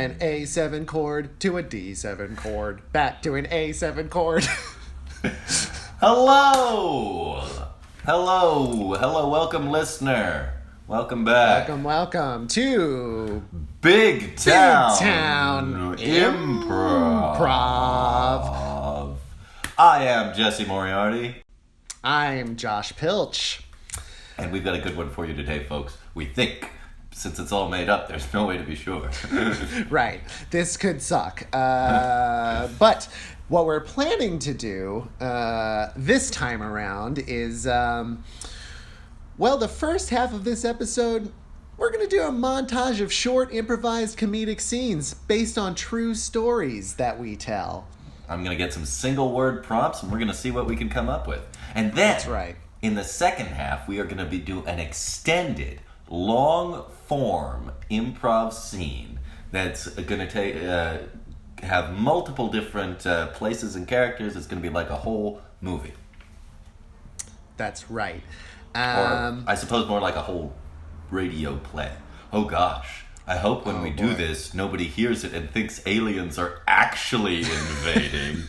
an A7 chord to a D7 chord, back to an A7 chord. Hello! Hello, welcome listener. Welcome back. Welcome to Big Town Improv. I am Jesse Moriarty. I'm Josh Pilch. And we've got a good one for you today, folks. We think, since it's all made up, there's no way to be sure. Right. This could suck. But what we're planning to do this time around is, the first half of this episode, we're going to do a montage of short improvised comedic scenes based on true stories that we tell. I'm going to get some single word prompts, and we're going to see what we can come up with. And then, that's right. In the second half, we are going to be doing an extended, long-form improv scene that's going to have multiple different places and characters. It's going to be like a whole movie. That's right. Or I suppose more like a whole radio play. Oh gosh. I hope when we do this, nobody hears it and thinks aliens are actually invading.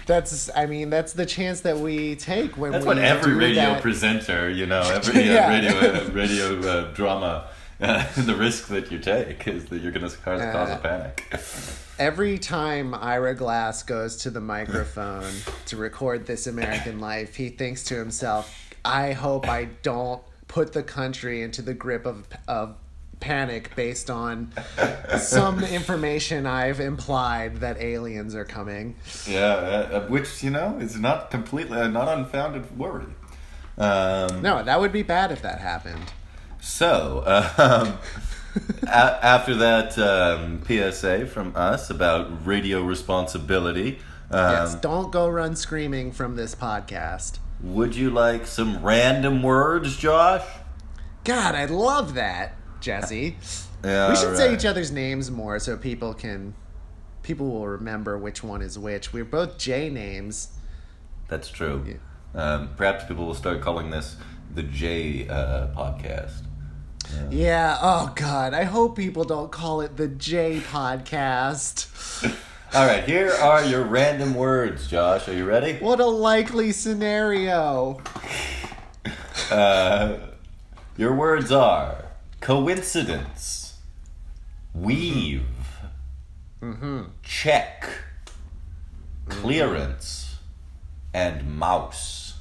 That's the chance that we take when that's we what every do radio that. Presenter, every radio drama, the risk that you take is that you're going to cause a panic. Every time Ira Glass goes to the microphone to record This American Life, he thinks to himself, I hope I don't put the country into the grip of panic based on some information I've implied that aliens are coming. Yeah, which, is not completely, not unfounded worry. No, that would be bad if that happened. So, after that PSA from us about radio responsibility. Yes, don't go run screaming from this podcast. Would you like some random words, Josh? God, I'd love that, Jesse. Yeah, we should say each other's names more so people will remember which one is which. We're both J names. That's true. Yeah. Perhaps people will start calling this the J podcast. Yeah, oh God, I hope people don't call it the J podcast. All right, here are your random words, Josh. Are you ready? What a likely scenario. Your words are coincidence, weave, check, clearance, and mouse.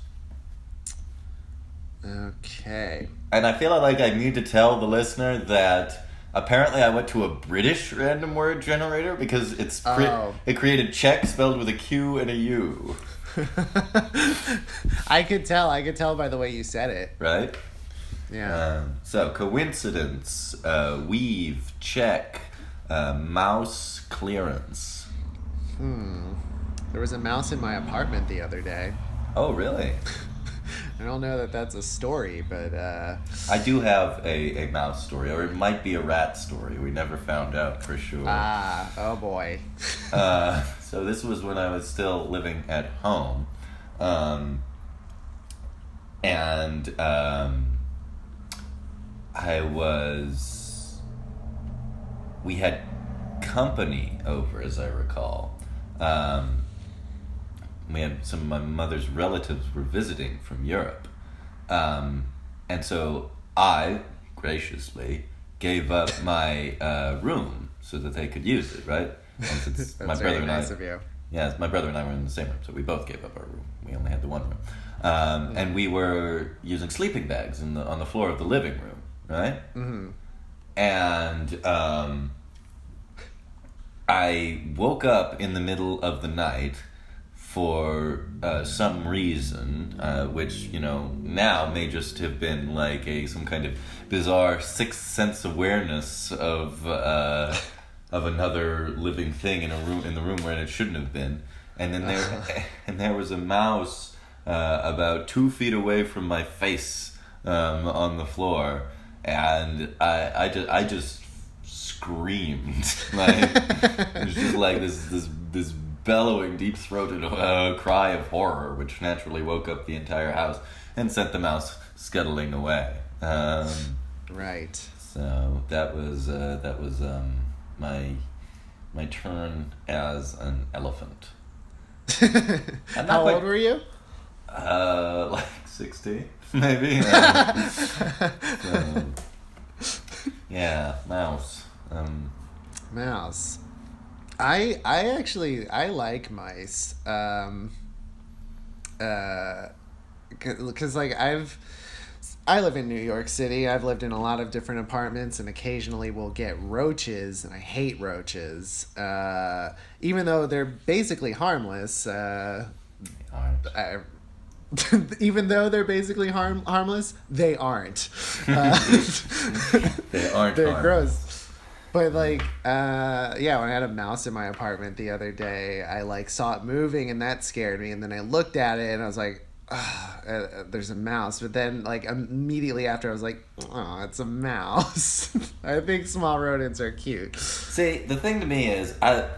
Okay. And I feel like I need to tell the listener that apparently I went to a British random word generator because it created check spelled with a Q and a U. I could tell by the way you said it. Right? Yeah. So coincidence, weave, check, mouse, clearance. There was a mouse in my apartment the other day. Oh, really? I don't know that that's a story, but... I do have a mouse story, or it might be a rat story. We never found out for sure. Oh boy. So this was when I was still living at home. We had company over, as I recall. We had some of my mother's relatives were visiting from Europe. And so I, graciously, gave up my room so that they could use it, right? And since That's my very brother nice and I, of you. Yeah, my brother and I were in the same room, so we both gave up our room. We only had the one room. And we were using sleeping bags on the floor of the living room, right? Mm-hmm. And I woke up in the middle of the night for some reason, which, now may just have been like some kind of bizarre sixth sense awareness of another living thing in the room where it shouldn't have been. And then there was a mouse about 2 feet away from my face on the floor, and I just screamed. It was just like this bellowing, deep-throated cry of horror, which naturally woke up the entire house and sent the mouse scuttling away. Right. So that was my turn as an elephant. How old were you? Like 60, maybe. Yeah, mouse. Mouse. I actually I like mice. Because like I live in New York City. I've lived in a lot of different apartments, and occasionally we'll get roaches, and I hate roaches. Even though they're basically harmless. Even though they're basically harmless, they aren't. They aren't. They're harmless. gross. But like, yeah, when I had a mouse in my apartment the other day, I like saw it moving, and that scared me. And then I looked at it, and I was like, there's a mouse. But then like immediately after, I was like, oh, it's a mouse. I think small rodents are cute. See, the thing to me is, I've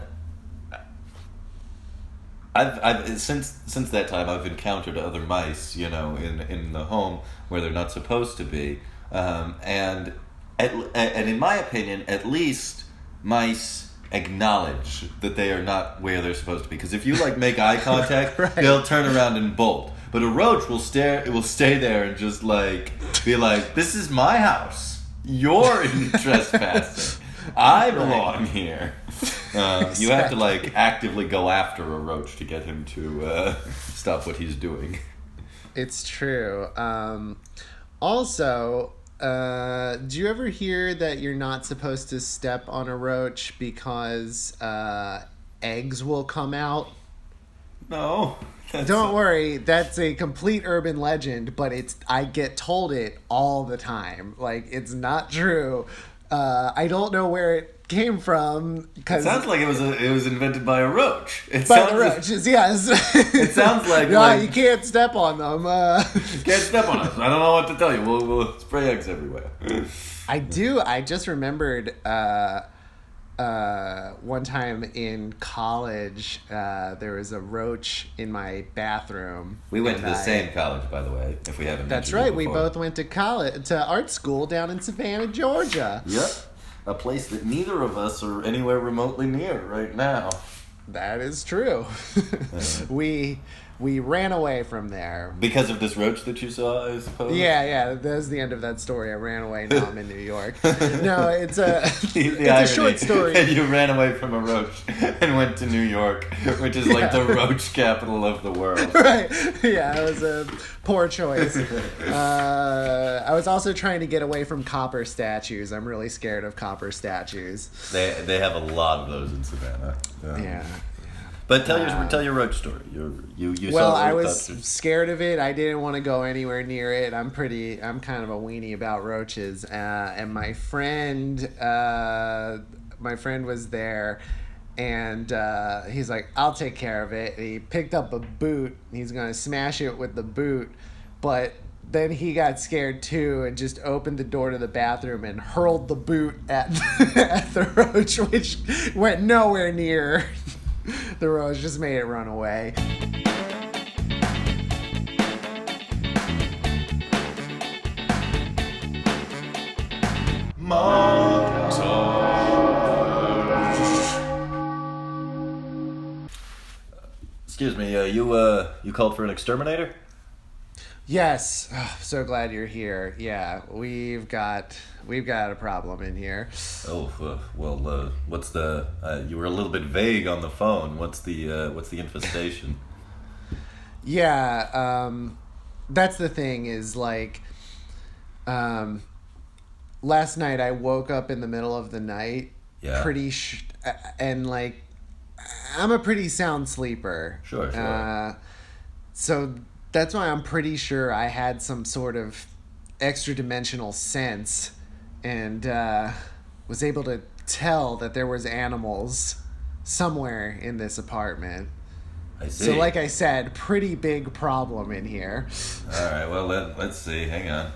since that time I've encountered other mice, in the home where they're not supposed to be, and in my opinion, at least mice acknowledge that they are not where they're supposed to be. Because if you like make eye contact, Right. They'll turn around and bolt. But a roach will stare. It will stay there and just like be like, "This is my house. You're trespassing. I belong here." You have to like actively go after a roach to get him to stop what he's doing. It's true. Also, do you ever hear that you're not supposed to step on a roach because eggs will come out? No. Don't worry, that's a complete urban legend, but I get told it all the time. Like, it's not true. I don't know where it came from. It sounds like it was invented by a roach. By the roaches, yes. It sounds like no, like, you can't step on them. You can't step on us. I don't know what to tell you. We'll spray eggs everywhere. I do. I just remembered one time in college, there was a roach in my bathroom. We went to the same college, by the way, if we haven't That's mentioned it right. We before. both went to art school down in Savannah, Georgia. Yep. A place that neither of us are anywhere remotely near right now. That is true. We ran away from there. Because of this roach that you saw, I suppose? Yeah, that's the end of that story. I ran away, now I'm in New York. No, it's a The a short story. You ran away from a roach and went to New York, which is like the roach capital of the world. Right. Yeah, it was a poor choice. I was also trying to get away from copper statues. I'm really scared of copper statues. They have a lot of those in Savannah. Yeah. But tell your roach story. You Well, saw I was scared of it. I didn't want to go anywhere near it. I'm kind of a weenie about roaches. And my friend was there, and he's like, "I'll take care of it." And he picked up a boot. He's gonna smash it with the boot, but then he got scared too and just opened the door to the bathroom and hurled the boot at the roach, which went nowhere near. The roach, just made it run away. Excuse me, you called for an exterminator? Yes, so glad you're here. Yeah, we've got a problem in here. Oh, well, what's the? You were a little bit vague on the phone. What's the infestation? Yeah, that's the thing is like, last night I woke up in the middle of the night, Yeah. and like, I'm a pretty sound sleeper. Sure. So that's why I'm pretty sure I had some sort of extra dimensional sense and was able to tell that there was animals somewhere in this apartment. I see. So like I said, pretty big problem in here. All right. Well, let's see. Hang on.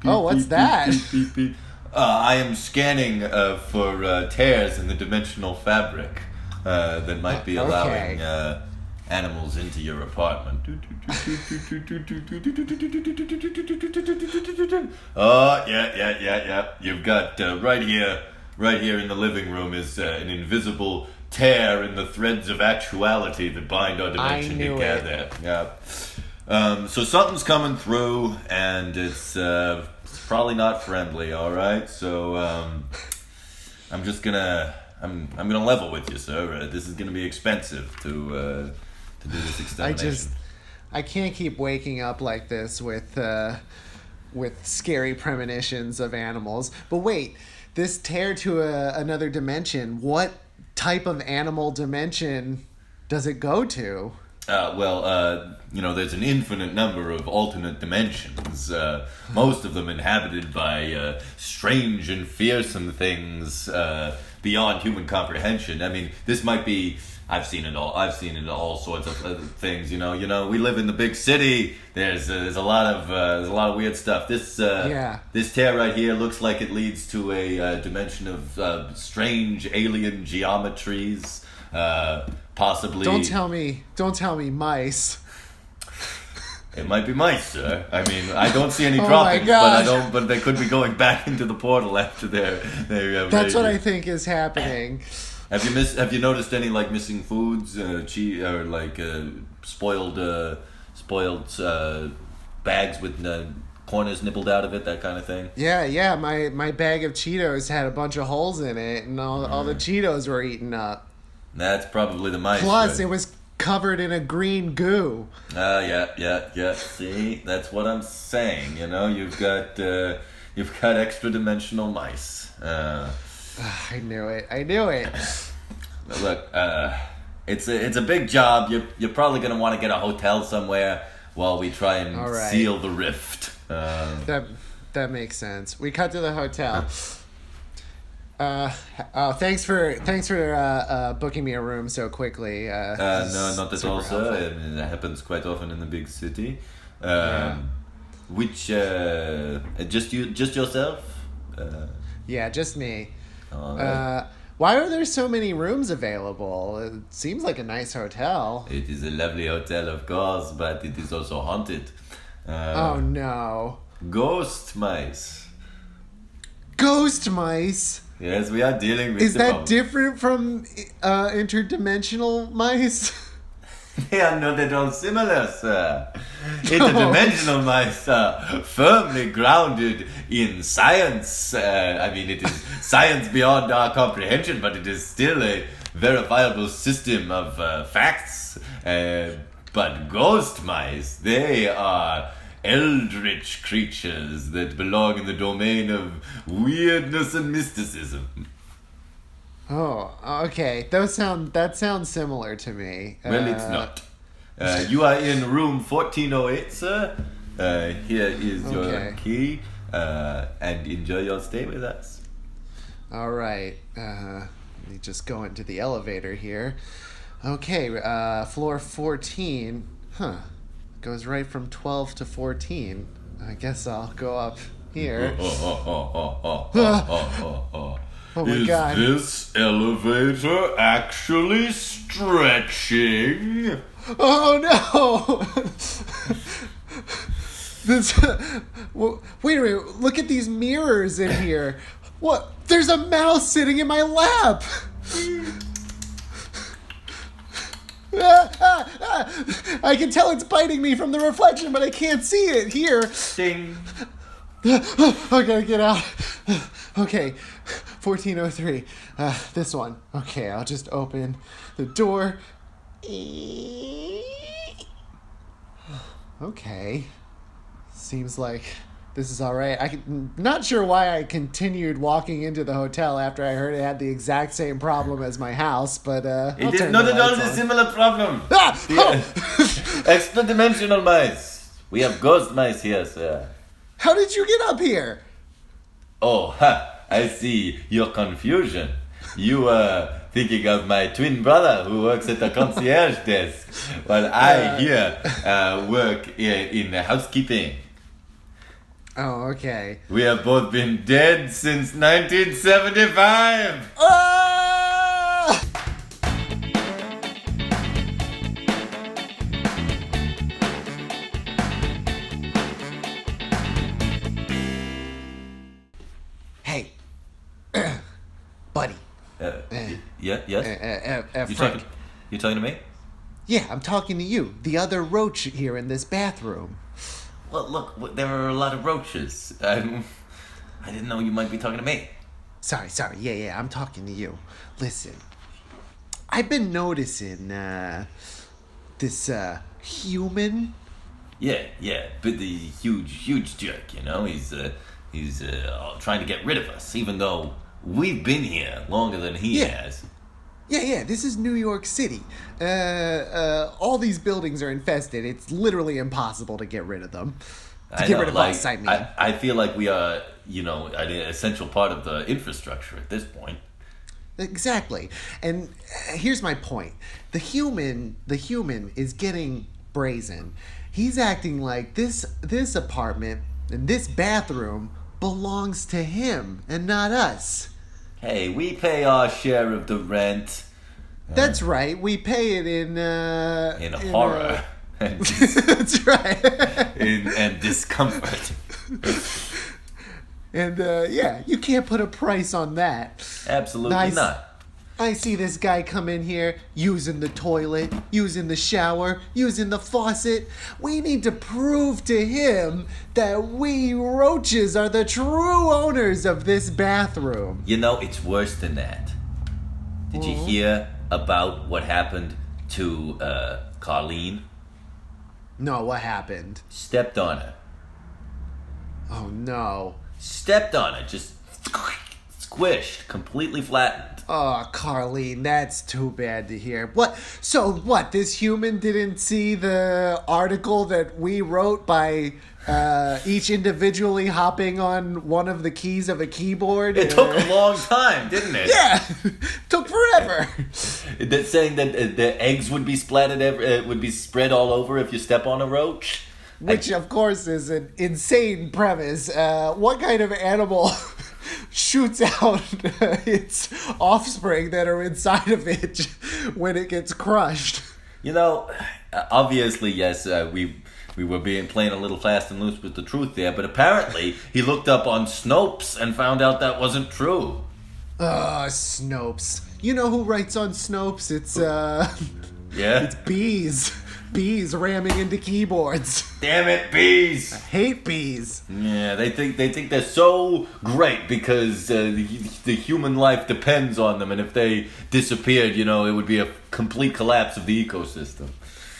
Oh, what's that? I am scanning for tears in the dimensional fabric that might be allowing animals into your apartment. Oh, yeah. You've got right here in the living room is an invisible tear in the threads of actuality that bind our dimension together. Yeah. So something's coming through, and it's probably not friendly. All right. So I'm just gonna level with you, sir. This is gonna be expensive to do this extermination. I can't keep waking up like this with scary premonitions of animals. But wait, this tear to another dimension. What type of animal dimension does it go to? There's an infinite number of alternate dimensions, most of them inhabited by strange and fearsome things beyond human comprehension. I mean, this might be... I've seen it all sorts of things. You know, we live in the big city. There's a lot of weird stuff. This tear right here looks like it leads to a dimension of strange alien geometries. Possibly. Don't tell me mice. It might be mice, sir. I mean, I don't see any droppings, but they could be going back into the portal after they're That's what I think is happening. Have you noticed any like missing foods, or like spoiled bags with corners nibbled out of it, that kind of thing? Yeah. My bag of Cheetos had a bunch of holes in it, and all the Cheetos were eaten up. That's probably the mice. Plus, right? It was covered in a green goo. Yeah. See, that's what I'm saying. You know, you've got extra dimensional mice. I knew it. Look, it's a big job. You're probably gonna want to get a hotel somewhere while we try and seal the rift. That makes sense. We cut to the hotel. Thanks for booking me a room so quickly. No, not at all, sir. I mean, it happens quite often in the big city. Which just yourself? Yeah, just me. Right. Why are there so many rooms available? It seems like a nice hotel. It is a lovely hotel, of course, but it is also haunted. Oh no. Ghost mice. Ghost mice? Yes, we are dealing with. Is that different from interdimensional mice? They are not at all similar, sir. Interdimensional mice are firmly grounded in science. It is science beyond our comprehension, but it is still a verifiable system of facts. But ghost mice, they are eldritch creatures that belong in the domain of weirdness and mysticism. Oh, okay. That sounds similar to me. Well, it's not. You are in room 1408, sir. Here is your key, and enjoy your stay with us. All right. Let me just go into the elevator here. Okay, floor 14. Goes right from 12 to 14. I guess I'll go up here. Oh my God. Is this elevator actually stretching? Oh no! Wait a minute, look at these mirrors in here. What? There's a mouse sitting in my lap! I can tell it's biting me from the reflection, but I can't see it here. Ding. I gotta get out. Okay, 1403. This one. Okay, I'll just open the door. Okay. Seems like this is all right. I'm not sure why I continued walking into the hotel after I heard it had the exact same problem as my house, but it is not at all a similar problem. Extra dimensional mice. We have ghost mice here, sir. How did you get up here? Oh, I see your confusion. You were thinking of my twin brother who works at the concierge desk, while I here work in housekeeping. Oh, okay. We have both been dead since 1975. Yes. You Frank. talking? You talking to me? Yeah, I'm talking to you, the other roach here in this bathroom. Well, look, there are a lot of roaches. I didn't know you might be talking to me. Sorry. Yeah, I'm talking to you. Listen, I've been noticing this human. Yeah, but the huge jerk. You know, he's trying to get rid of us, even though we've been here longer than he has. Yeah, this is New York City. All these buildings are infested. It's literally impossible to get rid of them. Get rid of us, I mean. I feel like we are, an essential part of the infrastructure at this point. Exactly. And here's my point. The human is getting brazen. He's acting like this apartment and this bathroom belongs to him and not us. Hey, we pay our share of the rent. That's right. We pay it in horror. That's right. and discomfort. And you can't put a price on that. Absolutely not. I see this guy come in here using the toilet, using the shower, using the faucet. We need to prove to him that we roaches are the true owners of this bathroom. It's worse than that. Did you hear about what happened to Carlene? No, what happened? Stepped on her. Oh, no. Stepped on it, just squished, completely flattened. Oh, Carlene, that's too bad to hear. What? So what? This human didn't see the article that we wrote by each individually hopping on one of the keys of a keyboard? It took a long time, didn't it? Yeah, took forever. That's saying that the eggs would be would be spread all over if you step on a roach. Which, of course, is an insane premise. What kind of animal shoots out its offspring that are inside of it when it gets crushed? Obviously, yes, we were playing a little fast and loose with the truth there, but apparently he looked up on Snopes and found out that wasn't true. Snopes. You know who writes on Snopes? It's, It's bees. Bees ramming into keyboards. Damn it, bees! I hate bees. Yeah, they think they're so great because the human life depends on them, and if they disappeared, it would be a complete collapse of the ecosystem.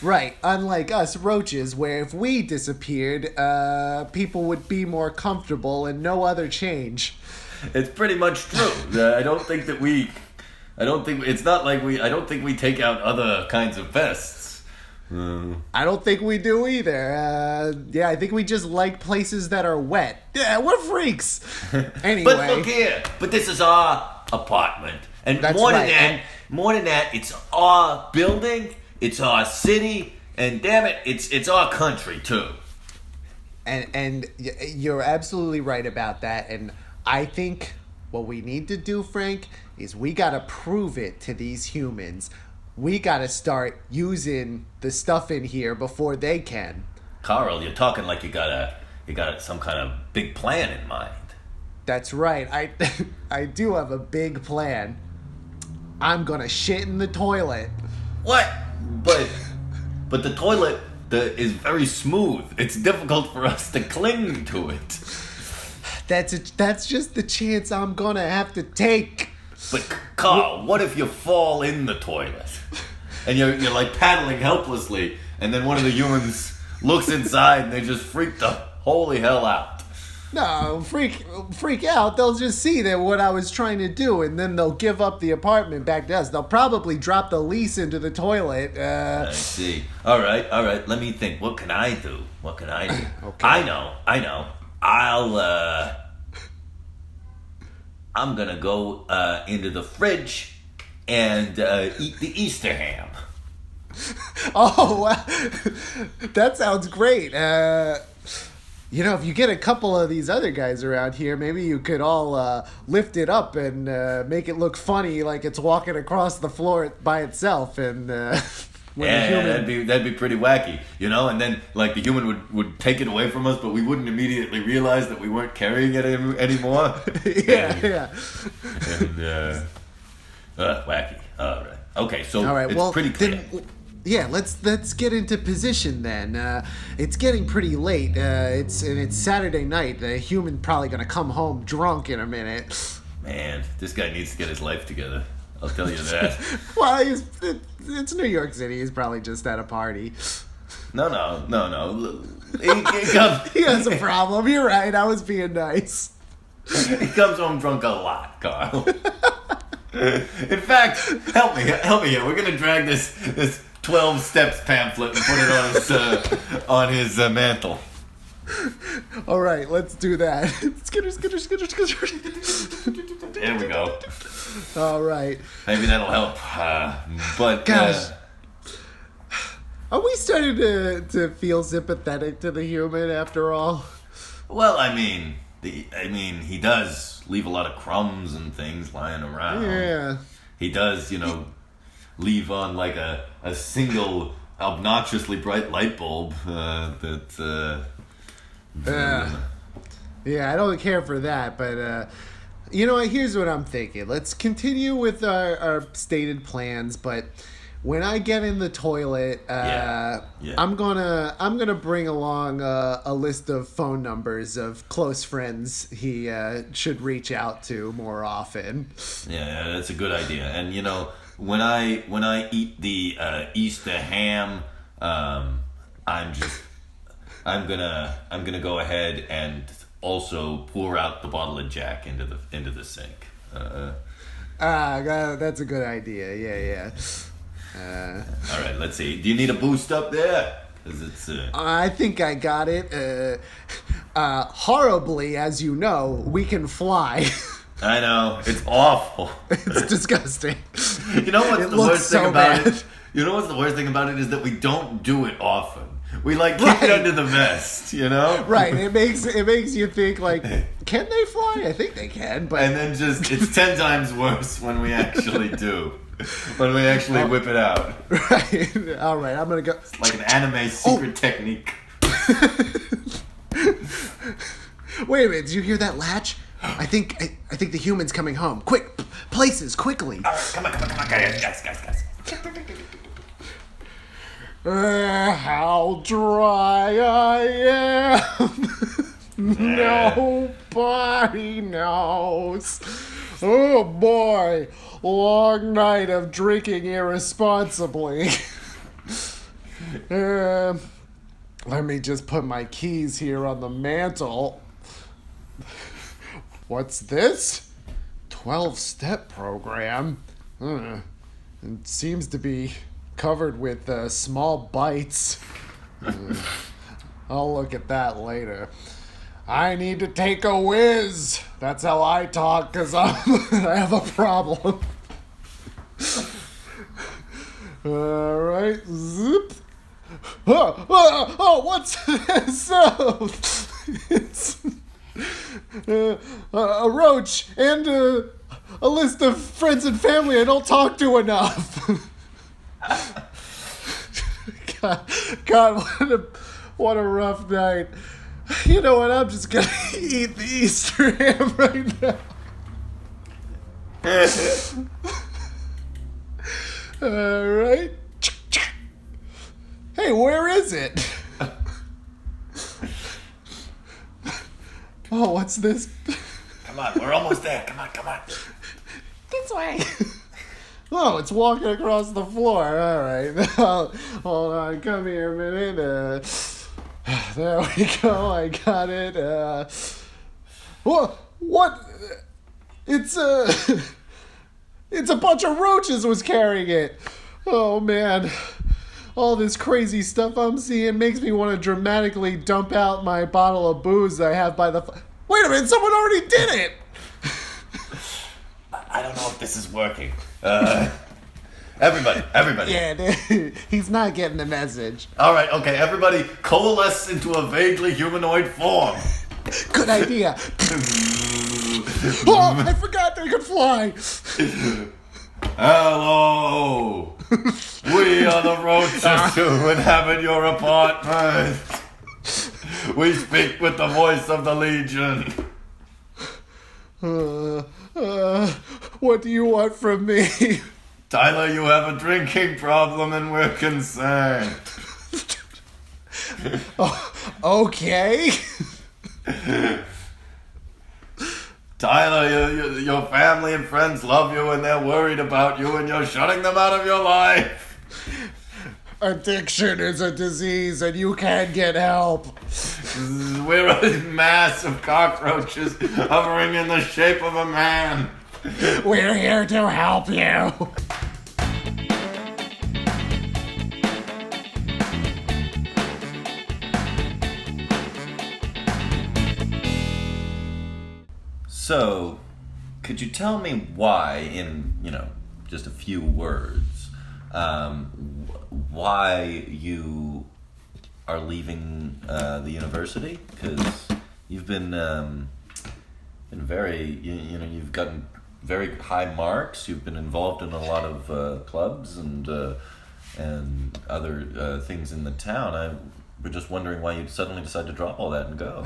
Right, unlike us roaches, where if we disappeared, people would be more comfortable and no other change. It's pretty much true. I don't think we take out other kinds of pests. I don't think we do either. I think we just like places that are wet. Yeah, we're freaks. Anyway. But look here. But this is our apartment. And That's more right. than that, it's our building, it's our city, and damn it, it's our country too. And you're absolutely right about that. And I think what we need to do, Frank, is we got to prove it to these humans. We gotta start using the stuff in here before they can. Carl, you're talking like you got some kind of big plan in mind. That's right. I do have a big plan. I'm gonna shit in the toilet. What? But the toilet is very smooth. It's difficult for us to cling to it. That's just the chance I'm gonna have to take. But Carl, what if you fall in the toilet? And you're like paddling helplessly, and then one of the humans looks inside and they just freak the holy hell out. No, freak out. They'll just see that what I was trying to do, and then they'll give up the apartment back to us. They'll probably drop the lease into the toilet. I see. All right. Let me think. What can I do? Okay. I know. I'm gonna go into the fridge and eat the Easter ham. Oh, that sounds great. If you get a couple of these other guys around here, maybe you could all lift it up and make it look funny, like it's walking across the floor by itself. And that'd be pretty wacky, And then like the human would take it away from us, but we wouldn't immediately realize that we weren't carrying it anymore. Yeah. Wacky. All right. Okay, so All right. it's Well, pretty clear. then, yeah. Let's get into position then. It's getting pretty late. It's Saturday night. The human probably gonna come home drunk in a minute. Man, this guy needs to get his life together. I'll tell you that. Well, it's New York City. He's probably just at a party. No. He comes, He has a problem. You're right. I was being nice. he comes home drunk a lot, Carl. In fact, help me here. We're gonna drag this 12 steps pamphlet and put it on his mantle. All right, let's do that. Skitter. There we go. All right. Maybe that'll help. But Gosh. Are we starting to feel sympathetic to the human after all? well, I mean, he does leave a lot of crumbs and things lying around. Yeah. He does, leave on like a single obnoxiously bright light bulb Yeah, I don't care for that, but here's what I'm thinking. Let's continue with our stated plans, but when I get in the toilet, Yeah. I'm gonna bring along a list of phone numbers of close friends he should reach out to more often. Yeah, that's a good idea. And when I eat the Easter ham, I'm gonna go ahead and also pour out the bottle of Jack into the sink. That's a good idea. Yeah. All right, let's see. Do you need a boost up there? 'Cause it's I think I got it. Horribly, as you know, we can fly. I know, it's awful. It's disgusting. You know what's It the looks worst thing so about bad. it? You know what's the worst thing about it is that we don't do it often. We kick Right. it under the vest, Right, it makes you think like, can they fly? I think they can, but And then it's 10 times worse when we actually do. When we actually whip it out. right. All right, I'm gonna go. Like an anime secret technique. Wait a minute, did you hear that latch? I think the human's coming home. Quick, places quickly. All right, come on, guys. How dry I am. Nobody knows. Oh boy, long night of drinking irresponsibly. Let me just put my keys here on the mantle. What's this? 12-step program. It seems to be covered with small bites. I'll look at that later. I need to take a whiz. That's how I talk, because I have a problem. All right, zip. Oh, what's this? Oh, it's a roach and a list of friends and family I don't talk to enough. God, what a rough night. You know what? I'm just gonna eat the Easter ham right now. All right. Hey, where is it? Oh, what's this? Come on, we're almost there. Come on. This way. Oh, it's walking across the floor. All right. Hold on. Come here a minute. There we go. I got it. What? It's a bunch of roaches was carrying it. Oh, man. All this crazy stuff I'm seeing makes me want to dramatically dump out my bottle of booze I have by the... Wait a minute, someone already did it! I don't know if this is working. Everybody. Yeah, he's not getting the message. All right, okay, everybody coalesce into a vaguely humanoid form. Good idea. Oh, I forgot they could fly. Hello. We are the roaches who inhabit your apartment. We speak with the voice of the Legion. What do you want from me? Tyler, you have a drinking problem and we're concerned. Okay. Tyler, your family and friends love you and they're worried about you and you're shutting them out of your life. Addiction is a disease and you can't get help. We're a mass of cockroaches hovering in the shape of a man. We're here to help you. So, could you tell me why, in, just a few words, why you are leaving the university? Because you've been very, you've gotten very high marks. You've been involved in a lot of clubs and other things in the town. We're just wondering why you suddenly decided to drop all that and go.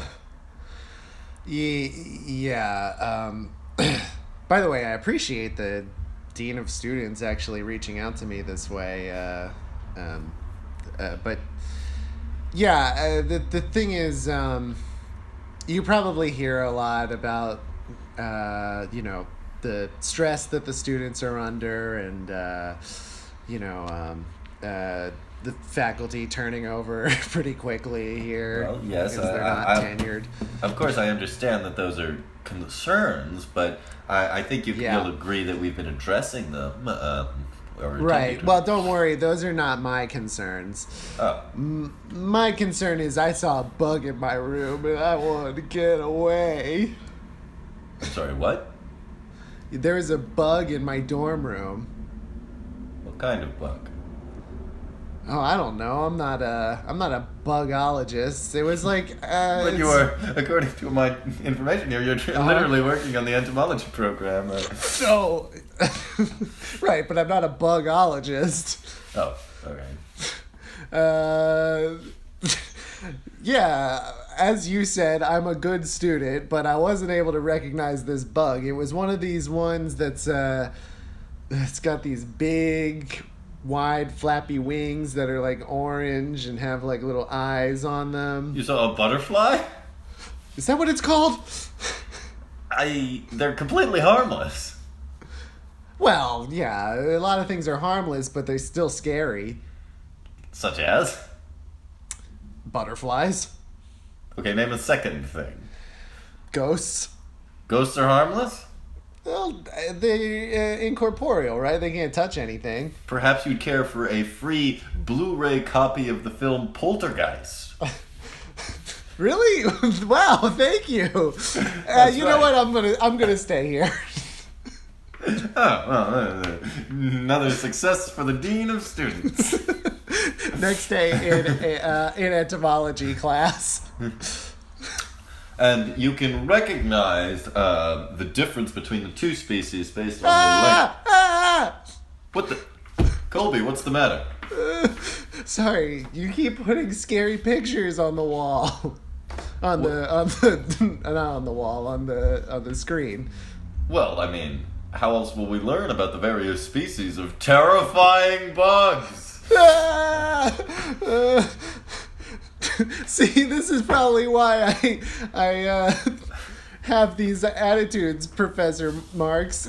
Yeah. By the way, I appreciate the dean of students actually reaching out to me this way. But yeah, the thing is, you probably hear a lot about, the stress that the students are under, and the faculty turning over pretty quickly here. Well, yes, because they're not tenured. Of course, I understand that those are concerns, but I think you'll agree that we've been addressing them. Right. Well, don't worry. Those are not my concerns. Oh. My concern is I saw a bug in my room and I wanted to get away. I'm sorry, what? There was a bug in my dorm room. What kind of bug? Oh, I don't know. I'm not a bugologist. It was like. But you are, according to my information here, you're literally working on the entomology program. No, right, but I'm not a bugologist. Oh, okay. Yeah, as you said, I'm a good student, but I wasn't able to recognize this bug. It was one of these ones that's it's got these big, wide, flappy wings that are like orange and have like little eyes on them. You saw a butterfly? Is that what it's called? They're completely harmless. Well, yeah, a lot of things are harmless, but they're still scary. Such as? Butterflies. Okay, name a second thing. Ghosts. Ghosts are harmless? Well, they're incorporeal, right? They can't touch anything. Perhaps you'd care for a free Blu-ray copy of the film Poltergeist. Really? Wow, thank you. You know what? I'm gonna stay here. Oh, well, another success for the dean of students. Next day in entomology class. And you can recognize the difference between the two species based on their length. What the? Colby, what's the matter? Sorry, you keep putting scary pictures on the wall. Not on the wall, on the screen. Well, I mean, how else will we learn about the various species of terrifying bugs? See, this is probably why I have these attitudes, Professor Marks.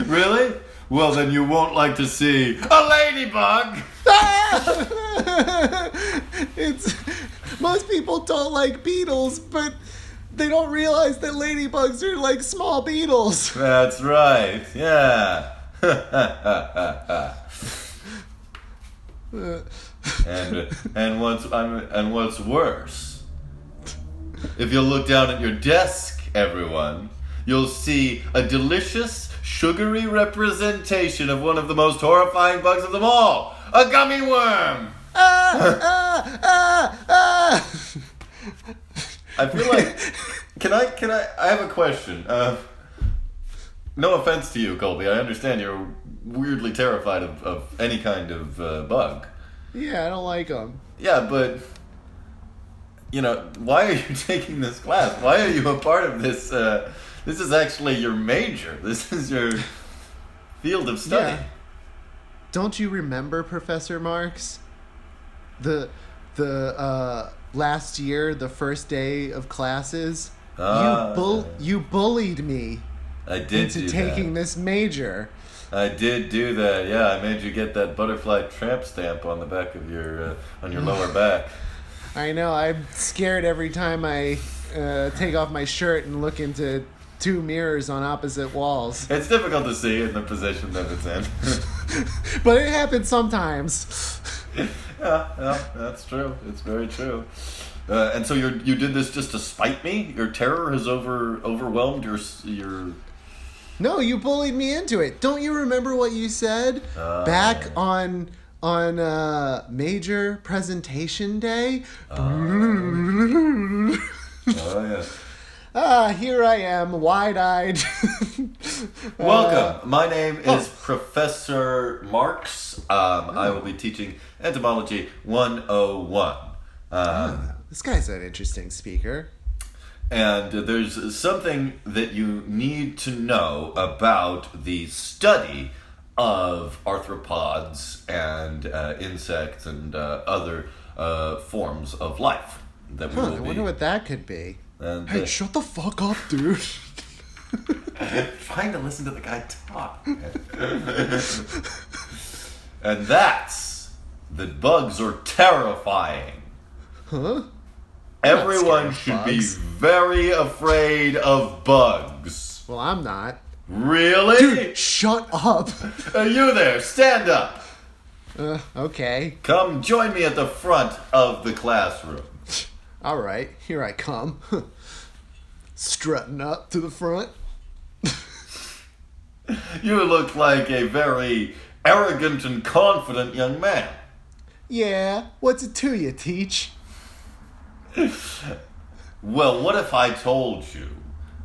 Really? Well, then you won't like to see a ladybug. Most people don't like beetles, but they don't realize that ladybugs are like small beetles. That's right. Yeah. And what's worse, if you look down at your desk, everyone, you'll see a delicious, sugary representation of one of the most horrifying bugs of them all, a gummy worm. I feel like, I have a question. No offense to you, Colby. I understand you're weirdly terrified of any kind of bug. Yeah, I don't like them. Yeah, but, why are you taking this class? Why are you a part of this This is actually your major. This is your field of study. Yeah. Don't you remember, Professor Marks? The last year, the first day of classes, you bullied me I did into do taking that. this major. I did do that. Yeah, I made you get that butterfly tramp stamp on the back of your on your lower back. I know. I'm scared every time I take off my shirt and look into two mirrors on opposite walls. It's difficult to see in the position that it's in. But it happens sometimes. Yeah, that's true. It's very true. And so you did this just to spite me? Your terror has overwhelmed your. No, you bullied me into it. Don't you remember what you said back on major presentation day? Oh yeah. Here I am, wide-eyed. Welcome. My name is Professor Marks. I will be teaching Entomology 101. This guy's an interesting speaker. And there's something that you need to know about the study of arthropods and insects and other forms of life. That we will I wonder what that could be. And, Hey, shut the fuck up, dude. trying to listen to the guy talk. And that's that bugs are terrifying. Huh? Everyone Not scared should of be bugs. very afraid of bugs. Well, I'm not. Really? Dude, shut up. You there, stand up. Okay. Come join me at the front of the classroom. All right, here I come. Strutting up to the front. You look like a very arrogant and confident young man. Yeah, what's it to you, Teach? Well, what if I told you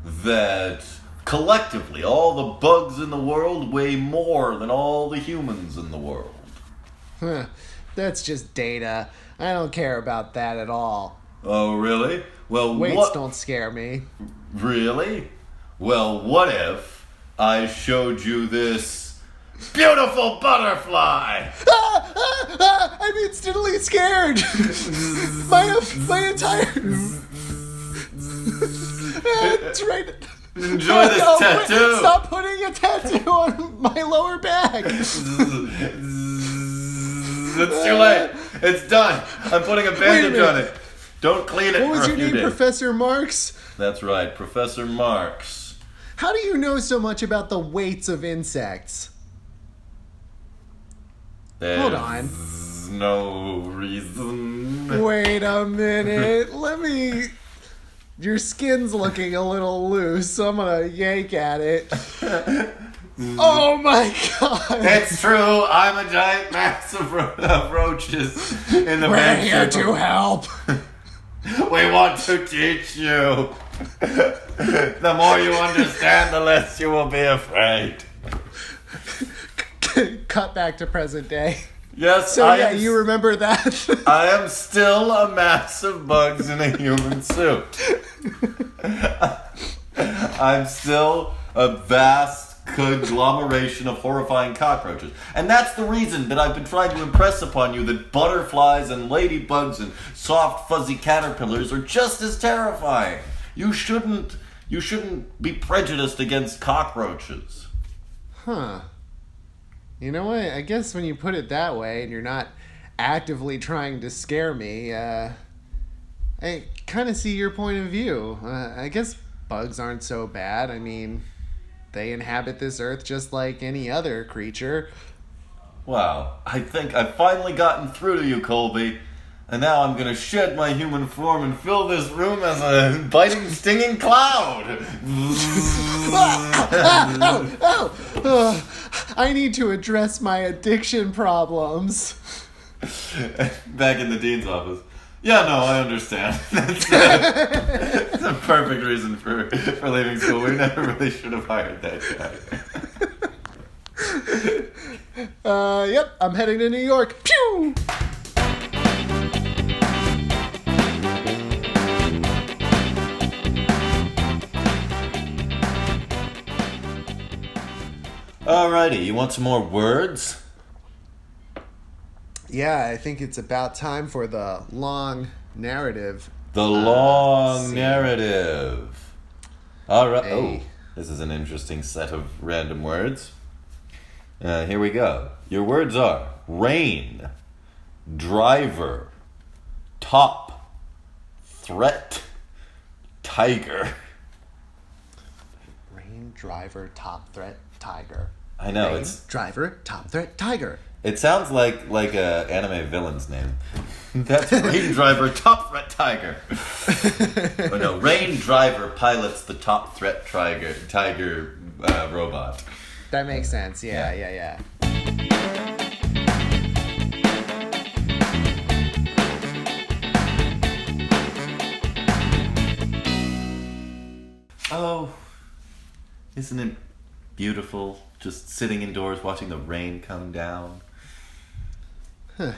that collectively all the bugs in the world weigh more than all the humans in the world? Huh, that's just data. I don't care about that at all. Oh, really? Well, Weights don't scare me. Really? Well, what if I showed you this beautiful butterfly? I'm instantly scared. my entire. It's right. Enjoy this No, tattoo. Stop putting a tattoo on my lower back. It's too late. It's done. I'm putting a bandage minute. on it. Don't clean it What was for a your few name, days. Professor Marks? That's right, Professor Marks. How do you know so much about the weights of insects? Hold on. There's no reason. Wait a minute. Let me. Your skin's looking a little loose, so I'm gonna yank at it. Oh my god! It's true. I'm a giant mass of roaches in the We're bed. here to help. We want to teach you. The more you understand, the less you will be afraid. Cut back to present day. Yes, So I yeah, am, you remember that? I am still a mass of bugs in a human suit. I'm still a vast conglomeration of horrifying cockroaches. And that's the reason that I've been trying to impress upon you that butterflies and ladybugs and soft fuzzy caterpillars are just as terrifying. You shouldn't be prejudiced against cockroaches. Huh. You know what? I guess when you put it that way and you're not actively trying to scare me, I kind of see your point of view. I guess bugs aren't so bad. I mean, they inhabit this earth just like any other creature. Wow, I think I've finally gotten through to you, Colby. And now I'm gonna shed my human form and fill this room as a biting, stinging cloud. Ow! I need to address my addiction problems. Back in the dean's office. Yeah, no, I understand. That's a perfect reason for leaving school. We never really should have hired that guy. Yep, I'm heading to New York. Pew! Alrighty, you want some more words? Yeah, I think it's about time for the long narrative. The long scene. narrative. Alright. Hey. Oh, this is an interesting set of random words. Here we go. Your words are rain, driver, top, threat, tiger. Rain, driver, top threat, tiger. I know, Rain, driver, top threat, tiger. it sounds like a anime villain's name. That's Rain Driver, top threat tiger. Oh no, Rain Driver pilots the top threat tiger robot. That makes sense. Yeah. Oh, isn't it beautiful just sitting indoors watching the rain come down?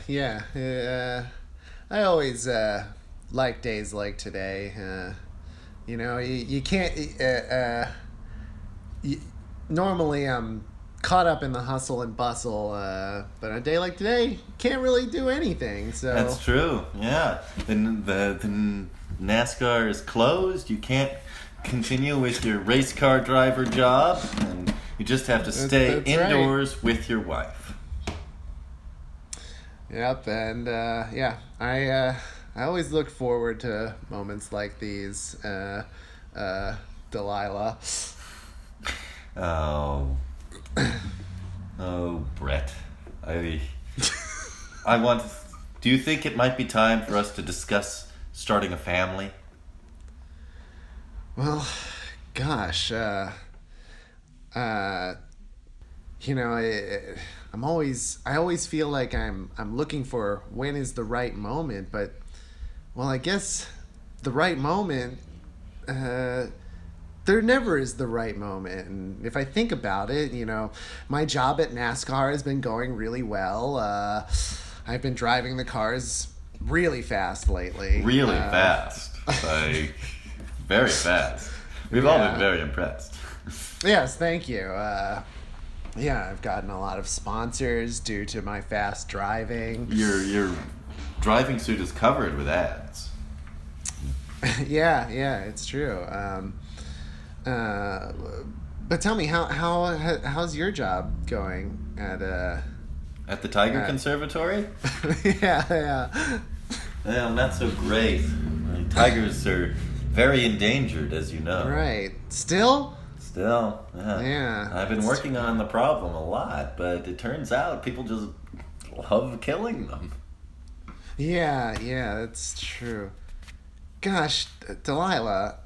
Yeah. I always like days like today. You can't. Normally, I'm caught up in the hustle and bustle, but on a day like today, can't really do anything. So That's true. Yeah, the NASCAR is closed. You can't continue with your race car driver job, and you just have to stay That's indoors with your wife. Yep, and I always look forward to moments like these, Delilah. Oh, Brett. I want. Do you think it might be time for us to discuss starting a family? Well, gosh, I always feel like I'm looking for when is the right moment, but well, I guess the right moment, there never is the right moment. And if I think about it, my job at NASCAR has been going really well. I've been driving the cars really fast lately. Really fast, like very fast. We've all been very impressed. Yes, thank you. I've gotten a lot of sponsors due to my fast driving. Your driving suit is covered with ads. Yeah, it's true. But tell me, how's your job going at the Tiger Conservatory? Yeah. Well, not so great. Tigers are very endangered, as you know. Right. Still, yeah. Yeah. I've been working on the problem a lot, but it turns out people just love killing them. Yeah, that's true. Gosh, Delilah,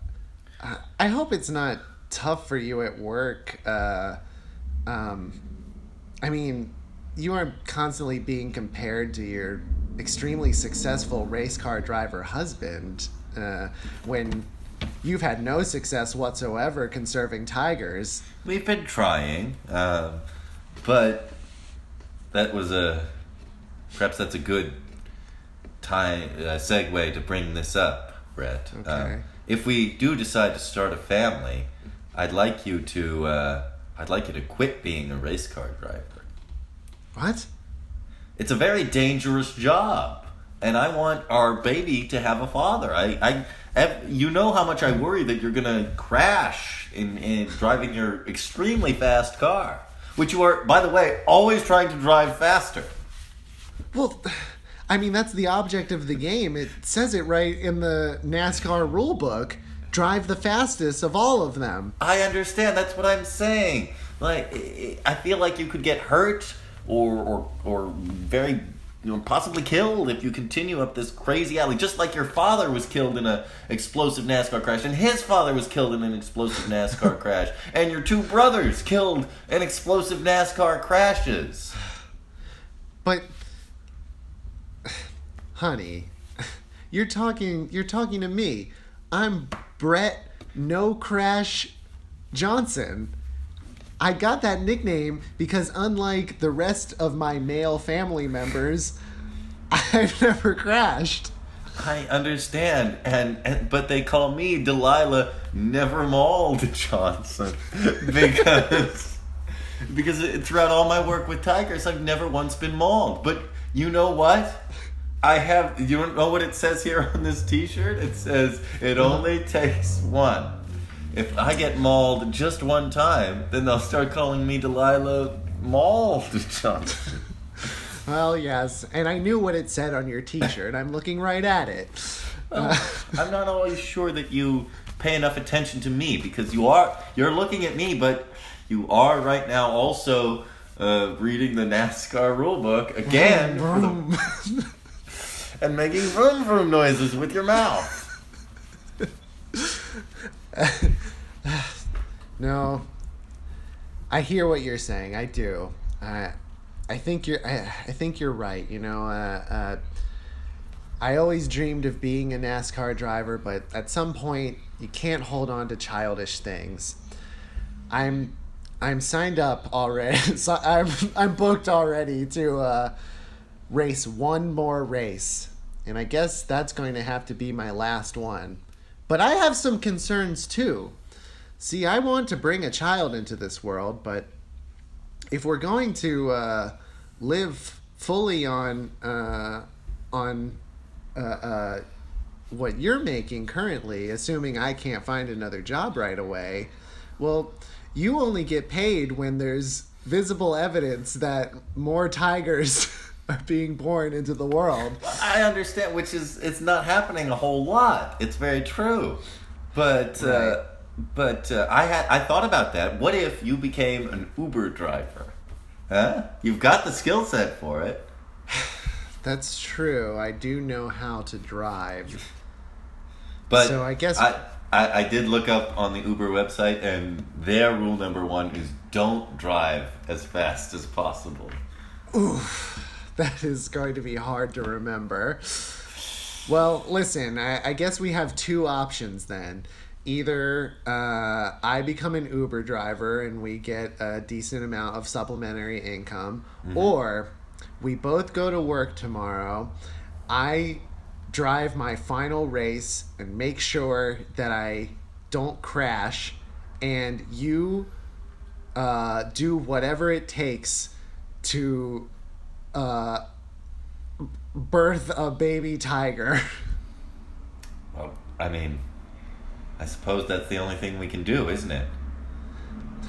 I hope it's not tough for you at work. You are constantly being compared to your extremely successful race car driver husband, when you've had no success whatsoever conserving tigers. We've been trying, but perhaps that's a good segue to bring this up, Brett. Okay. If we do decide to start a family, I'd like you to quit being a race car driver. What? It's a very dangerous job, and I want our baby to have a father. You know how much I worry that you're gonna crash in driving your extremely fast car, which you are, by the way, always trying to drive faster. Well, that's the object of the game. It says it right in the NASCAR rule book. Drive the fastest of all of them. I understand. That's what I'm saying. Like, I feel like you could get hurt or very, possibly killed if you continue up this crazy alley. Just like your father was killed in a explosive NASCAR crash, and his father was killed in an explosive NASCAR crash, and your two brothers killed in explosive NASCAR crashes. But, honey, you're talking to me. I'm Brett No Crash Johnson. I got that nickname because unlike the rest of my male family members, I've never crashed. I understand, but they call me Delilah Never Mauled Johnson because Because throughout all my work with tigers, I've never once been mauled. But you know what? You don't know what it says here on this t-shirt? It says, it only takes one. If I get mauled just one time, then they'll start calling me Delilah Mauled Johnson. Well, yes, and I knew what it said on your t-shirt. I'm looking right at it. I'm not always sure that you pay enough attention to me, because you're looking at me, but you are right now also reading the NASCAR rulebook again and making vroom vroom noises with your mouth. No, I hear what you're saying. I do. I think you're right. You know, I always dreamed of being a NASCAR driver, but at some point you can't hold on to childish things. I'm signed up already. So I'm booked already to race one more race, and I guess that's going to have to be my last one. But I have some concerns too. See, I want to bring a child into this world, but if we're going to live fully on what you're making currently, assuming I can't find another job right away, well, you only get paid when there's visible evidence that more tigers are being born into the world. I understand, it's not happening a whole lot. It's very true, but Right. I thought about that. What if you became an Uber driver? Huh? You've got the skill set for it. That's true. I do know how to drive. But So I guess I did look up on the Uber website, and their rule number 1 is don't drive as fast as possible. that is going to be hard to remember. Well, listen, I guess we have two options then. Either I become an Uber driver and we get a decent amount of supplementary income, or we both go to work tomorrow. I drive my final race and make sure that I don't crash, and you do whatever it takes to birth a baby tiger. Well, I mean, I suppose that's the only thing we can do, isn't it?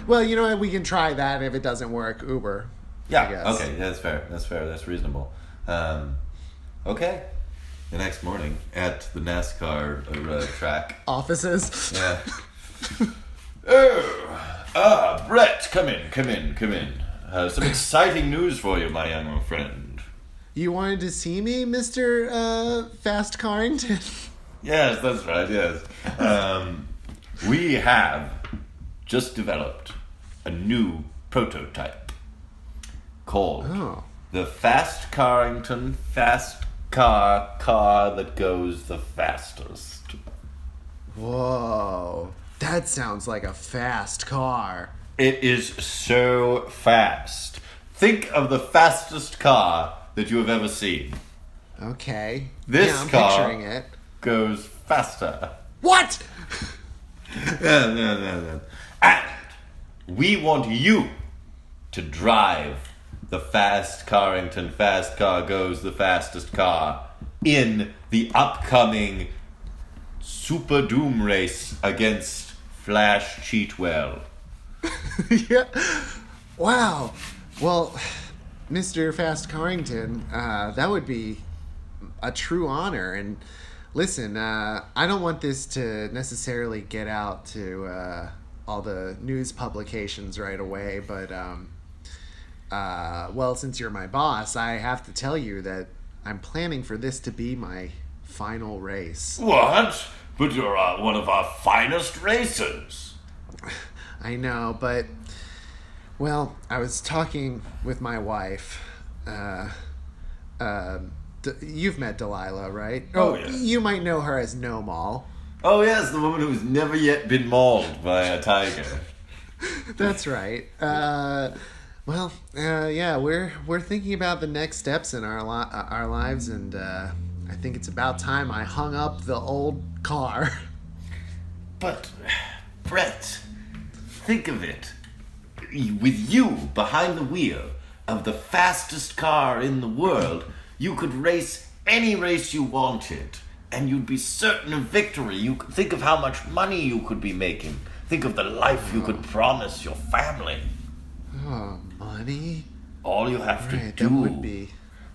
Well, you know what? We can try that. If it doesn't work, Uber. I Yeah, guess. okay, that's fair, that's reasonable. Okay. The next morning at the NASCAR track. Offices. Yeah. Brett, come in. Some exciting news for you, my young friend. You wanted to see me, Mr. Fast Carrington? Yes, that's right, yes. We have just developed a new prototype called the Fast Carrington Fast Car that goes the fastest. Whoa. That sounds like a fast car. It is so fast. Think of the fastest car that you have ever seen. Okay. This yeah, I'm car picturing it. goes faster. What? No. And we want you to drive the Fast Carrington Fast Car Goes the Fastest Car in the upcoming Super Doom race against Flash Cheatwell. Yeah. Wow. Well, Mr. Fast Carrington, that would be a true honor. And listen, I don't want this to necessarily get out to all the news publications right away, but well, since you're my boss, I have to tell you that I'm planning for this to be my final race. What? But you're one of our finest racers. I know, but well, I was talking with my wife. You've met Delilah, right? Oh, yeah. You might know her as No Mall. Oh yes, the woman who's never yet been mauled by a tiger. That's right. Well, yeah, we're thinking about the next steps in our lives, and I think it's about time I hung up the old car. But, Brett, think of it. with you behind the wheel of the fastest car in the world, you could race any race you wanted, and you'd be certain of victory. You could think of how much money you could be making. Think of the life you could promise your family. Oh, money? All you have to do... That would be...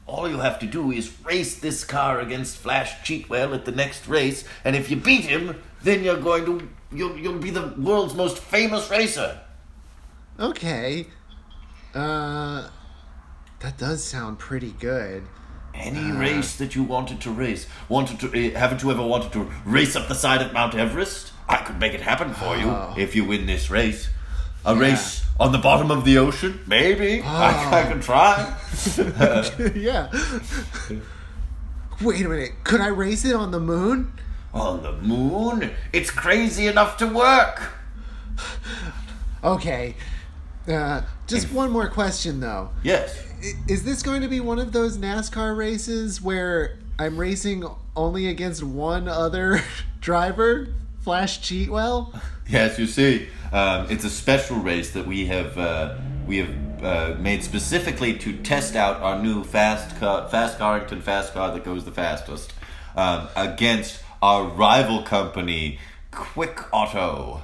All you have to do is race this car against Flash Cheatwell at the next race, and if you beat him, then you'll be the world's most famous racer. Okay. That does sound pretty good. Any race that you wanted to race. Haven't you ever wanted to race up the side of Mount Everest? I could make it happen for you if you win this race. A race on the bottom of the ocean? Maybe. I could try. Yeah. Wait a minute. Could I race it on the moon? On the moon? It's crazy enough to work. Okay. Just one more question, though. Yes. Is this going to be one of those NASCAR races where I'm racing only against one other driver, Flash Cheatwell? Yes, you see, it's a special race that we have made specifically to test out our new fast car that goes the fastest against our rival company, Quick Auto.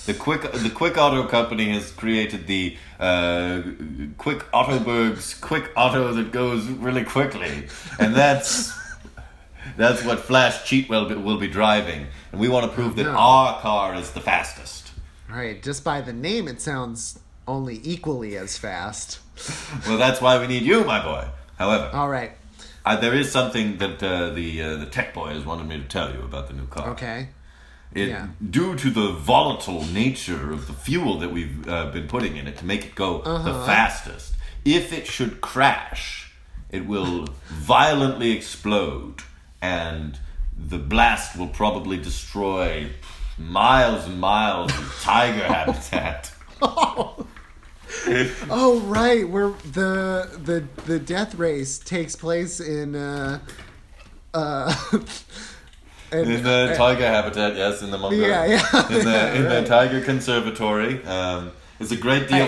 The Quick Auto Company has created the Quick Autoberg's Quick Auto that goes really quickly, and that's what Flash Cheatwell will be driving, and we want to prove that our car is the fastest. Right, just by the name, it sounds only equally as fast. Well, that's why we need you, my boy. However, all right, there is something that the tech boy has wanted me to tell you about the new car. Okay. Due to the volatile nature of the fuel that we've been putting in it to make it go the fastest, if it should crash, it will violently explode, and the blast will probably destroy miles and miles of tiger habitat. Oh, right, where the death race takes place in in the tiger habitat, yes, in the Mongol, in the tiger conservatory. It's a great deal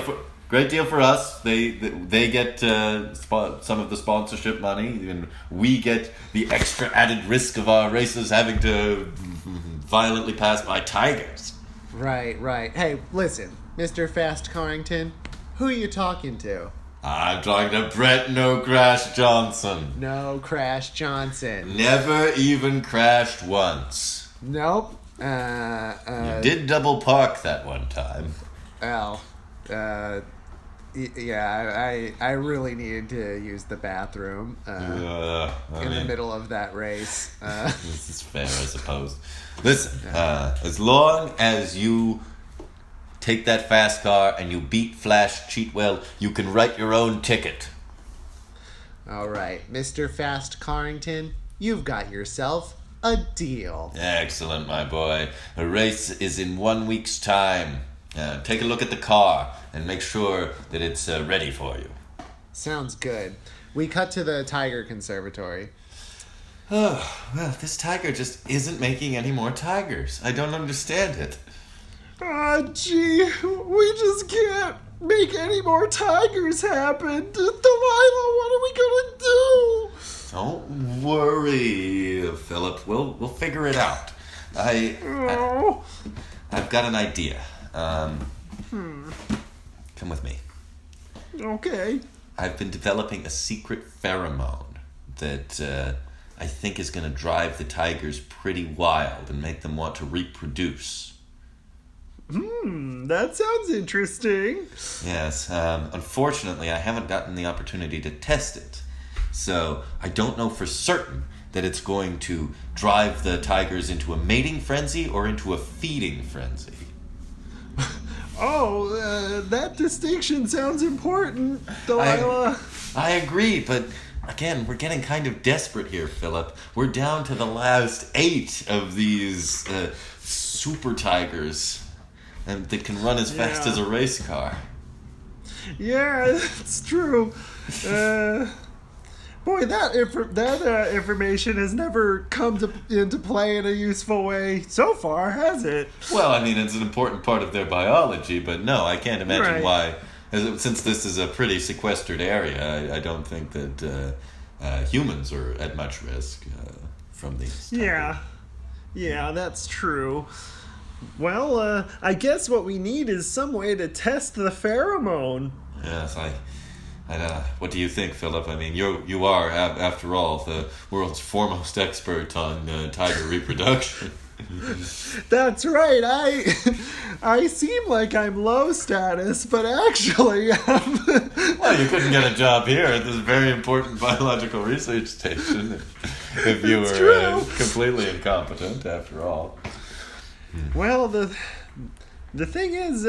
for us. They get some of the sponsorship money, and we get the extra added risk of our races having to violently pass by tigers. Right. Hey, listen, Mr. Fast Carrington, who are you talking to? I'm talking to Brett No Crash Johnson. No Crash Johnson. Never even crashed once. Nope. You did double park that one time. Well, yeah, I really needed to use the bathroom in the middle of that race. This is fair, I suppose. Listen, as long as you take that fast car and you beat Flash Cheatwell, you can write your own ticket. All right, Mr. Fast Carrington, you've got yourself a deal. Excellent, my boy. The race is in 1 week's time. Take a look at the car and make sure that it's ready for you. Sounds good. We cut to the Tiger Conservatory. Oh, well, this tiger just isn't making any more tigers. I don't understand it. Gee, we just can't make any more tigers happen. Delilah, what are we gonna do? Don't worry, Philip. We'll figure it out. I've got an idea. Come with me. Okay. I've been developing a secret pheromone that I think is going to drive the tigers pretty wild and make them want to reproduce. That sounds interesting. Yes. Unfortunately, I haven't gotten the opportunity to test it. So I don't know for certain that it's going to drive the tigers into a mating frenzy or into a feeding frenzy. That distinction sounds important, Delilah. I agree, but again, we're getting kind of desperate here, Philip. We're down to the last 8 of these super tigers that can run as fast as a race car. Yeah, it's true. Boy, that information has never come into play in a useful way so far, has it? Well, I mean, it's an important part of their biology, but no, I can't imagine why. Since this is a pretty sequestered area, I don't think that humans are at much risk from these. Yeah, that's true. Well, I guess what we need is some way to test the pheromone. Yes, what do you think, Philip? I mean, you are, after all, the world's foremost expert on tiger reproduction. That's right. I seem like I'm low status, but actually, well, you couldn't get a job here at this very important biological research station if you were completely incompetent, after all. Well, the thing is,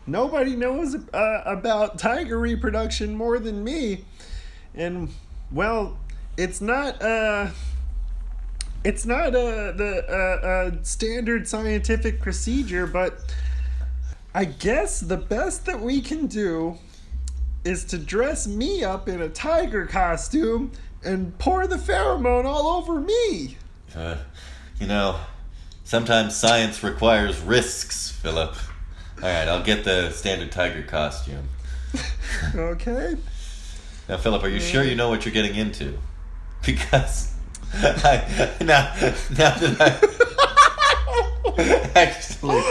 nobody knows about tiger reproduction more than me, and well, it's not the standard scientific procedure, but I guess the best that we can do is to dress me up in a tiger costume and pour the pheromone all over me. Sometimes science requires risks, Philip. All right, I'll get the standard tiger costume. Okay. Now, Philip, are you sure you know what you're getting into? Because now that I actually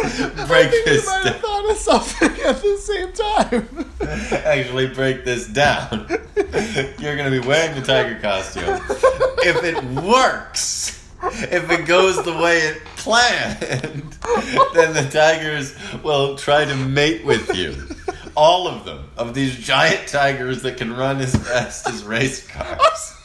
break this down. You might have thought of something at the same time. Actually break this down. You're going to be wearing the tiger costume. If it works, if it goes the way it planned, then the tigers will try to mate with you. All of them. Of these giant tigers that can run as fast as race cars.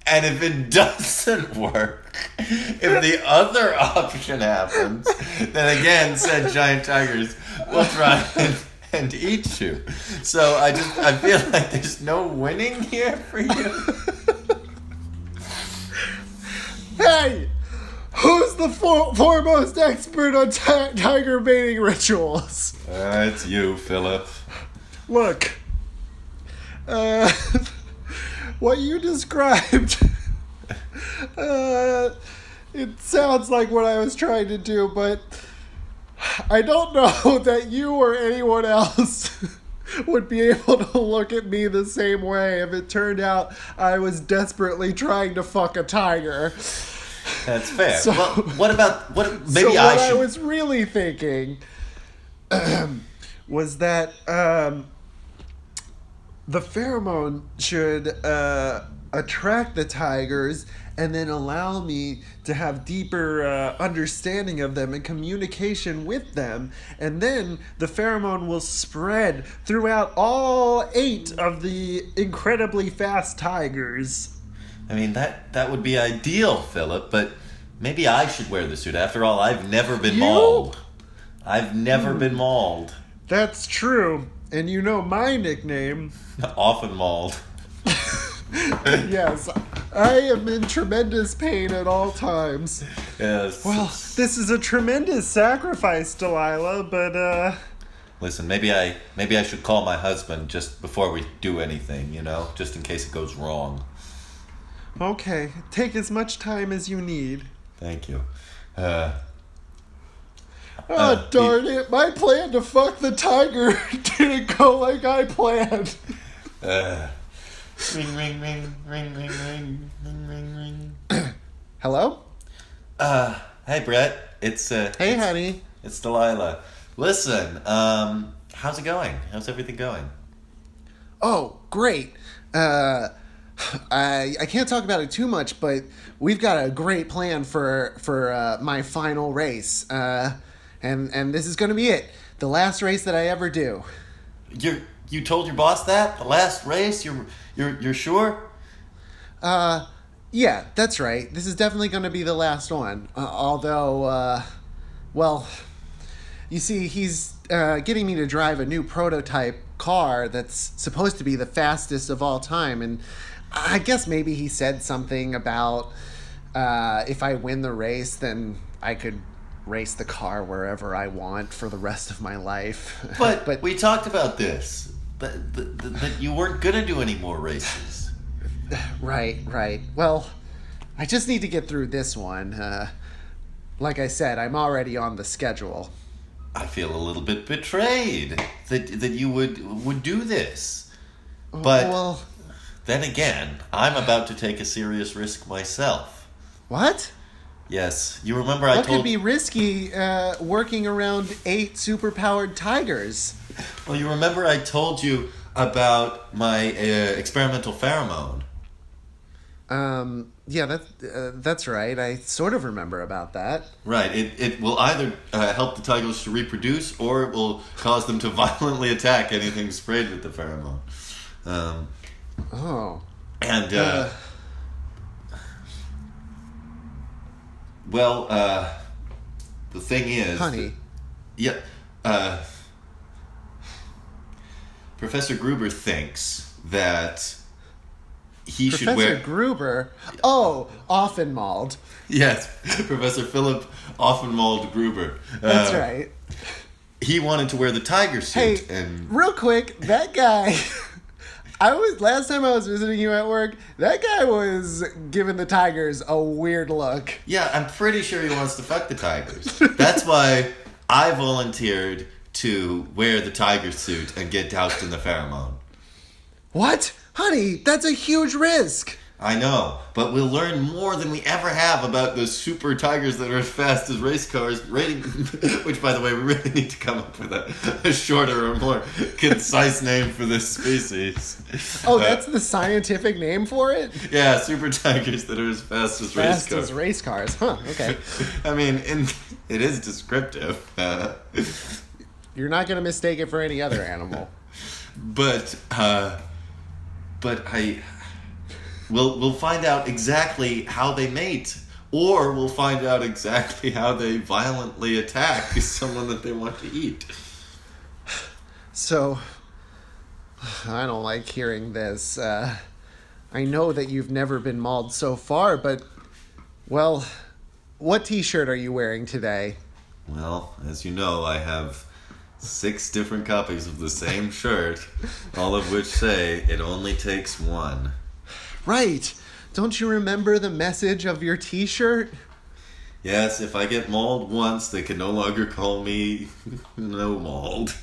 And if it doesn't work, if the other option happens, then again, said giant tigers will try and eat you. So I feel like there's no winning here for you. Hey! Who's the foremost expert on tiger mating rituals? It's you, Philip. Look, what you described, it sounds like what I was trying to do, but I don't know that you or anyone else would be able to look at me the same way if it turned out I was desperately trying to fuck a tiger. That's fair. So, well, what I was really thinking was that the pheromone should attract the tigers and then allow me to have deeper understanding of them and communication with them. And then the pheromone will spread throughout all 8 of the incredibly fast tigers. I mean, that would be ideal, Philip, but maybe I should wear the suit. After all, I've never been mauled. I've never been mauled. That's true. And you know my nickname. Often mauled. Yes, I am in tremendous pain at all times. Yes. Well, this is a tremendous sacrifice, Delilah, but listen, maybe I should call my husband just before we do anything, just in case it goes wrong. Okay, take as much time as you need. Thank you. Darn it, my plan to fuck the tiger didn't go like I planned. Ring, ring, ring, ring, ring, ring, ring, ring, ring. Hello? Hey, Brett. Hey, honey. It's Delilah. Listen, how's it going? How's everything going? Oh, great. I can't talk about it too much, but we've got a great plan for my final race. And this is going to be it. The last race that I ever do. You told your boss that? The last race? You're sure? Yeah, that's right. This is definitely going to be the last one. Although, well, you see, he's getting me to drive a new prototype car that's supposed to be the fastest of all time, and I guess maybe he said something about if I win the race, then I could race the car wherever I want for the rest of my life. But we talked about this. that you weren't gonna do any more races. Right. Well, I just need to get through this one. Like I said, I'm already on the schedule. I feel a little bit betrayed that you would do this. But Well, then again, I'm about to take a serious risk myself. what? Yes, you remember I What told could be risky working around 8 superpowered tigers? Well, you remember I told you about my experimental pheromone. Yeah, that's right. I sort of remember about that. Right. It will either help the tigers to reproduce, or it will cause them to violently attack anything sprayed with the pheromone. Oh. And the thing is, Honey. yeah. Professor Gruber thinks that he should Professor wear. Gruber. Oh, Offenwald. Yes, Professor Philip Offenwald Gruber. That's right. He wanted to wear the tiger Hey, suit, and real quick, that guy. Last time I was visiting you at work, that guy was giving the tigers a weird look. yeah, I'm pretty sure he wants to fuck the tigers. That's why I volunteered to wear the tiger suit and get doused in the pheromone. What? Honey, that's a huge risk. I know, but we'll learn more than we ever have about those super tigers that are as fast as race cars. Which, by the way, we really need to come up with a shorter or more concise name for this species. Oh, that's the scientific name for it? Yeah, super tigers that are as fast as race Fast cars. as race cars. Huh, okay. I mean, it is descriptive. You're not going to mistake it for any other animal. But we'll find out exactly how they mate, or we'll find out exactly how they violently attack someone that they want to eat. So, I don't like hearing this. I know that you've never been mauled so far, but, well, what t-shirt are you wearing today? Well, as you know, I have 6 different copies of the same shirt, all of which say it only takes one. Right. Don't you remember the message of your t-shirt? Yes, if I get mauled once, they can no longer call me No Mauled.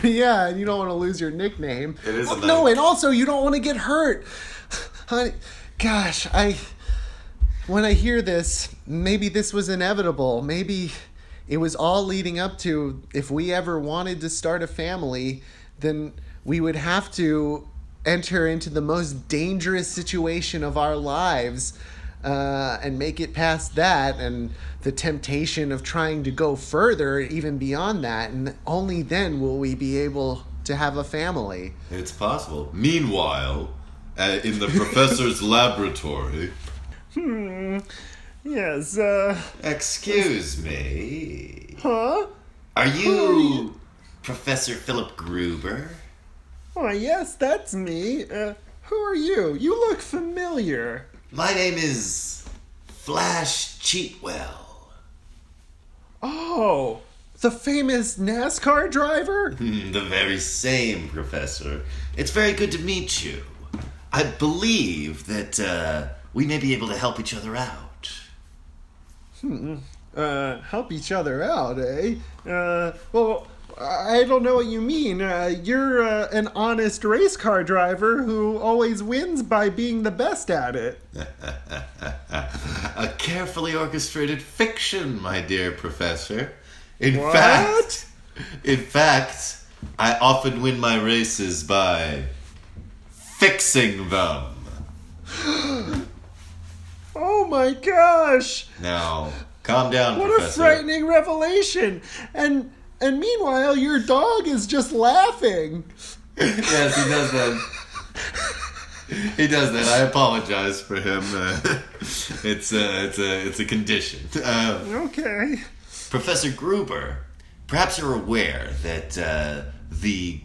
Yeah, and you don't want to lose your nickname. It is a No, nice- and also you don't want to get hurt. Honey, gosh, when I hear this, maybe this was inevitable. Maybe it was all leading up to, if we ever wanted to start a family, then we would have to enter into the most dangerous situation of our lives and make it past that, and the temptation of trying to go further, even beyond that, and only then will we be able to have a family. It's possible. Meanwhile, in the professor's laboratory... Yes, Excuse me. Huh? Are you Professor Philip Gruber? Oh, yes, that's me. Who are you? You look familiar. My name is Flash Cheatwell. Oh, the famous NASCAR driver? The very same, Professor. It's very good to meet you. I believe that we may be able to help each other out. Help each other out, eh? Well, I don't know what you mean. You're an honest race car driver who always wins by being the best at it. A carefully orchestrated fiction, my dear Professor. In What? fact, I often win my races by fixing them. Oh my gosh! Now, calm down, What Professor. a frightening revelation! And meanwhile, your dog is just laughing. Yes, he does that. He does that. I apologize for him. It's a condition. Okay. Professor Gruber, perhaps you're aware that the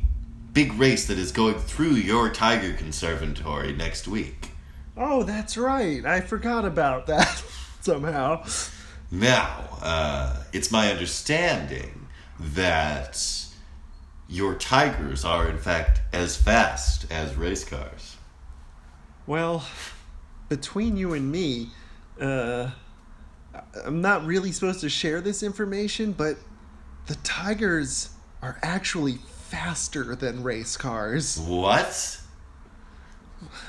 big race that is going through your tiger conservatory next week. Oh, that's right. I forgot about that somehow. Now, it's my understanding that your tigers are, in fact, as fast as race cars. Well, between you and me, I'm not really supposed to share this information, but the tigers are actually faster than race cars. What?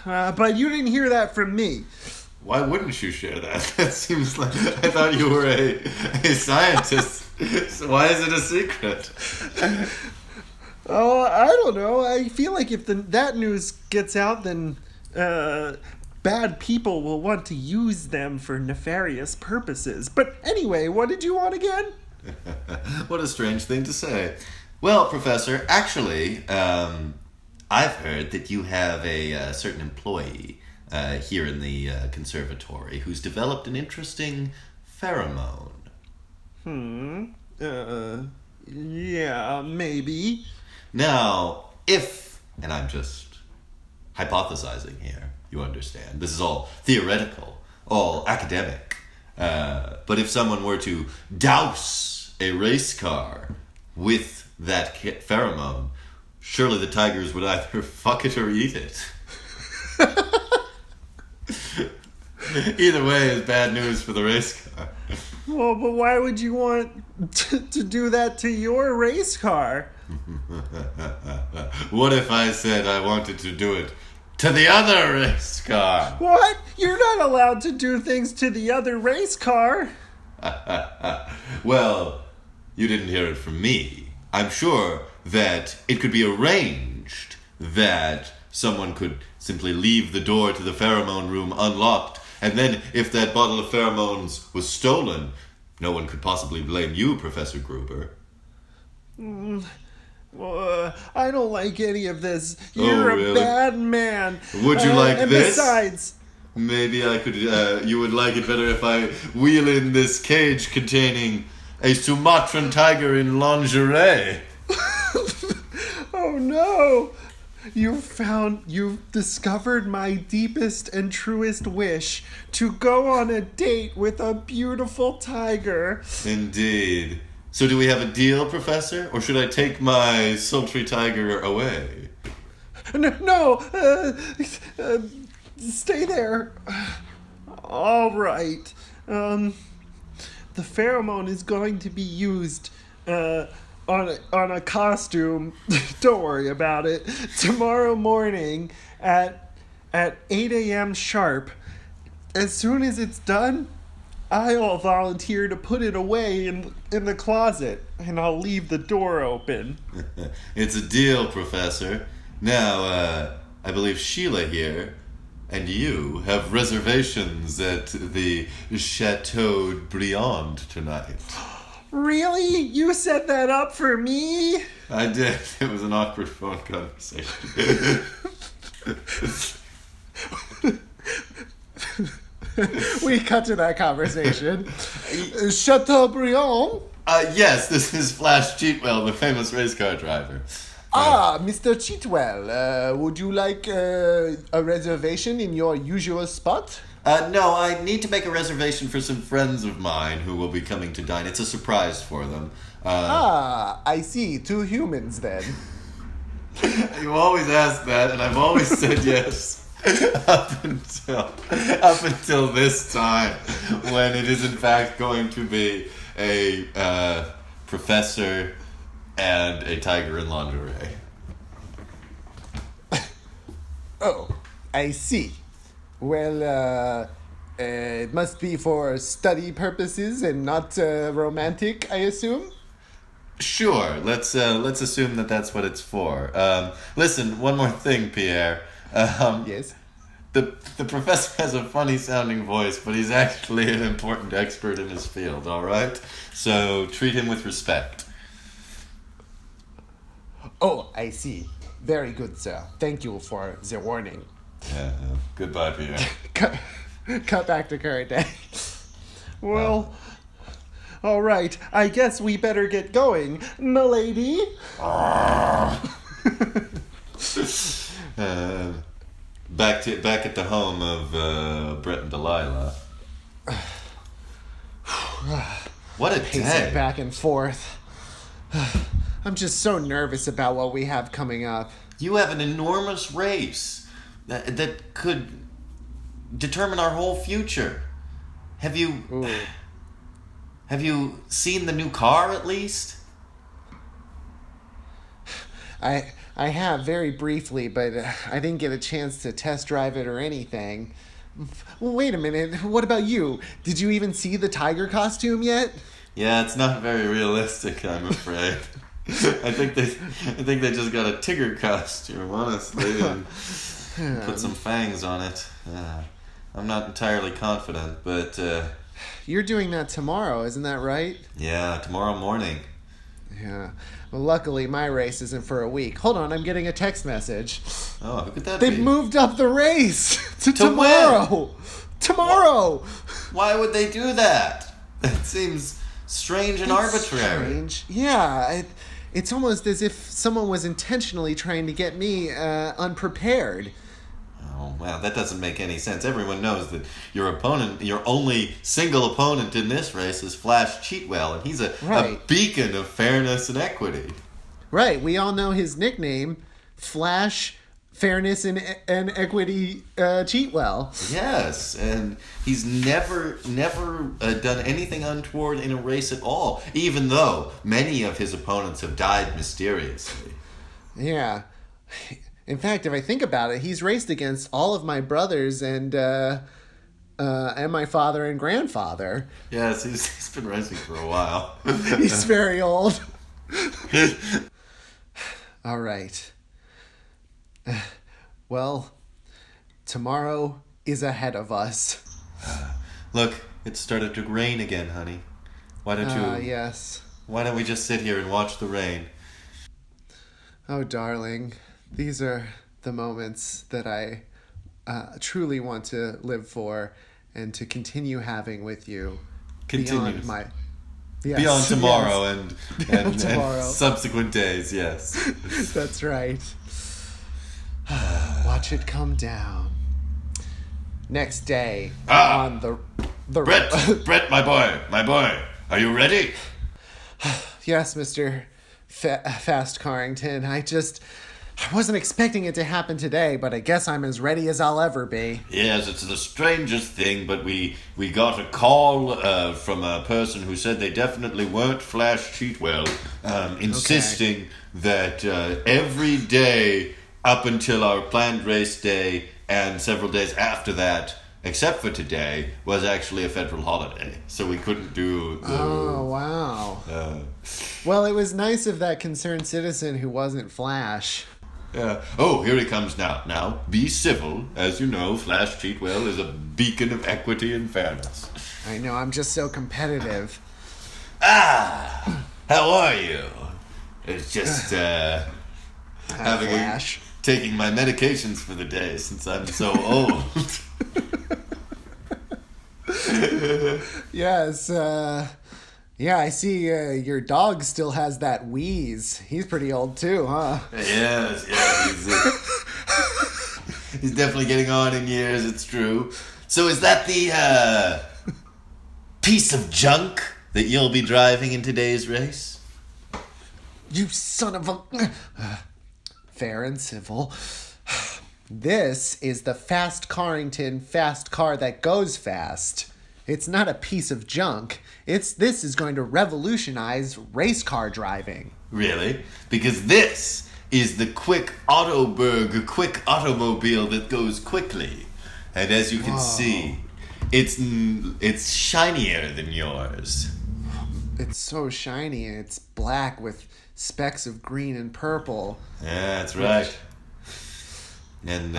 But you didn't hear that from me. Why wouldn't you share that? That seems like... I thought you were a scientist. So why is it a secret? Oh, I don't know. I feel like if that news gets out, then bad people will want to use them for nefarious purposes. But anyway, what did you want again? What a strange thing to say. Well, Professor, actually, I've heard that you have a certain employee here in the conservatory who's developed an interesting pheromone. Yeah, maybe. Now, if, and I'm just hypothesizing here, you understand, this is all theoretical, all academic, but if someone were to douse a race car with that pheromone, surely the tigers would either fuck it or eat it. Either way is bad news for the race car. Well, but why would you want to do that to your race car? What if I said I wanted to do it to the other race car? What? You're not allowed to do things to the other race car. Well, you didn't hear it from me. I'm sure that it could be arranged that someone could simply leave the door to the pheromone room unlocked, and then if that bottle of pheromones was stolen, no one could possibly blame you, Professor Gruber. I don't like any of this. You're really? a bad man. Would you like and this? Besides... Maybe I could, you would like it better if I wheel in this cage containing a Sumatran tiger in lingerie. Oh no! You've discovered my deepest and truest wish to go on a date with a beautiful tiger. Indeed. So do we have a deal, Professor? Or should I take my sultry tiger away? No, stay there. All right. The pheromone is going to be used on a costume. Don't worry about it. Tomorrow morning at 8 a.m. sharp. As soon as it's done, I'll volunteer to put it away in the closet, and I'll leave the door open. It's a deal, Professor. Now, I believe Sheila here and you have reservations at the Chateau Briand tonight. Really? You set that up for me? I did. It was an awkward phone conversation. We cut to that conversation. Chateaubriand? Yes, this is Flash Cheatwell, the famous race car driver. Mr. Cheatwell, would you like a reservation in your usual spot? No, I need to make a reservation for some friends of mine who will be coming to dine. It's a surprise for them. I see. 2 humans, then. You always ask that, and I've always said yes. up until this time, when it is in fact going to be a professor and a tiger in lingerie. Oh, I see. Well, it must be for study purposes and not romantic, I assume? Sure, let's assume that that's what it's for. Listen, one more thing, Pierre. Yes? The professor has a funny sounding voice, but he's actually an important expert in his field, all right? So treat him with respect. Oh, I see. Very good, sir. Thank you for the warning. Yeah, goodbye, Pierre. Cut back to current day. Well, all right. I guess we better get going, milady. Back at the home of Brett and Delilah. What a Pacing day! back and forth. I'm just so nervous about what we have coming up. You have an enormous race that could determine our whole future. Have you Ooh. have you seen the new car at least? I have very briefly, but I didn't get a chance to test drive it or anything. Well, wait a minute. What about you? Did you even see the tiger costume yet? Yeah, it's not very realistic, I'm afraid. I think they just got a Tigger costume, honestly, and put some fangs on it. I'm not entirely confident, but You're doing that tomorrow, isn't that right? yeah, tomorrow morning. Yeah. Well, luckily my race isn't for a week. Hold on, I'm getting a text message. Oh, who could that They've be? moved up the race to To tomorrow. Tomorrow. Why would they do that? That seems strange and arbitrary. Strange. Yeah, it's almost as if someone was intentionally trying to get me unprepared. Oh, well, that doesn't make any sense. Everyone knows that your only single opponent in this race is Flash Cheatwell, and he's a beacon of fairness and equity. Right, we all know his nickname, Flash, Fairness, and Equity Cheatwell. Yes, and he's never done anything untoward in a race at all, even though many of his opponents have died mysteriously. Yeah. In fact, if I think about it, he's raced against all of my brothers and my father and grandfather. Yes, he's been racing for a while. He's very old. All right. Well, tomorrow is ahead of us. Look, it started to rain again, honey. Why don't you? Yes. Why don't we just sit here and watch the rain? Oh, darling, these are the moments that I truly want to live for and to continue having with you. Continues. Beyond tomorrow yes. and tomorrow. Subsequent days, yes. That's right. Watch it come down. Next day on the Brett, my boy, are you ready? Yes, Mr. Fast Carrington. I wasn't expecting it to happen today, but I guess I'm as ready as I'll ever be. Yes, it's the strangest thing, but we got a call from a person who said they definitely weren't Flash Cheatwell, insisting that every day up until our planned race day and several days after that, except for today, was actually a federal holiday. So we couldn't do the... Oh, wow. Well, it was nice of that concerned citizen who wasn't Flash. Yeah. Oh, here he comes now. Now, be civil. As you know, Flash Cheatwell is a beacon of equity and fairness. I know, I'm just so competitive. How are you? It's just, taking my medications for the day since I'm so old. Yes, yeah, I see your dog still has that wheeze. He's pretty old too, huh? Yes, he's definitely getting on in years, it's true. So is that the piece of junk that you'll be driving in today's race? You son of a... Fair and civil. This is the Fast Carrington fast car that goes fast. It's not a piece of junk. This is going to revolutionize race car driving. Really? Because this is the quick automobile that goes quickly. And as you can see, it's shinier than yours. It's so shiny and it's black with specks of green and purple. Yeah, that's right. And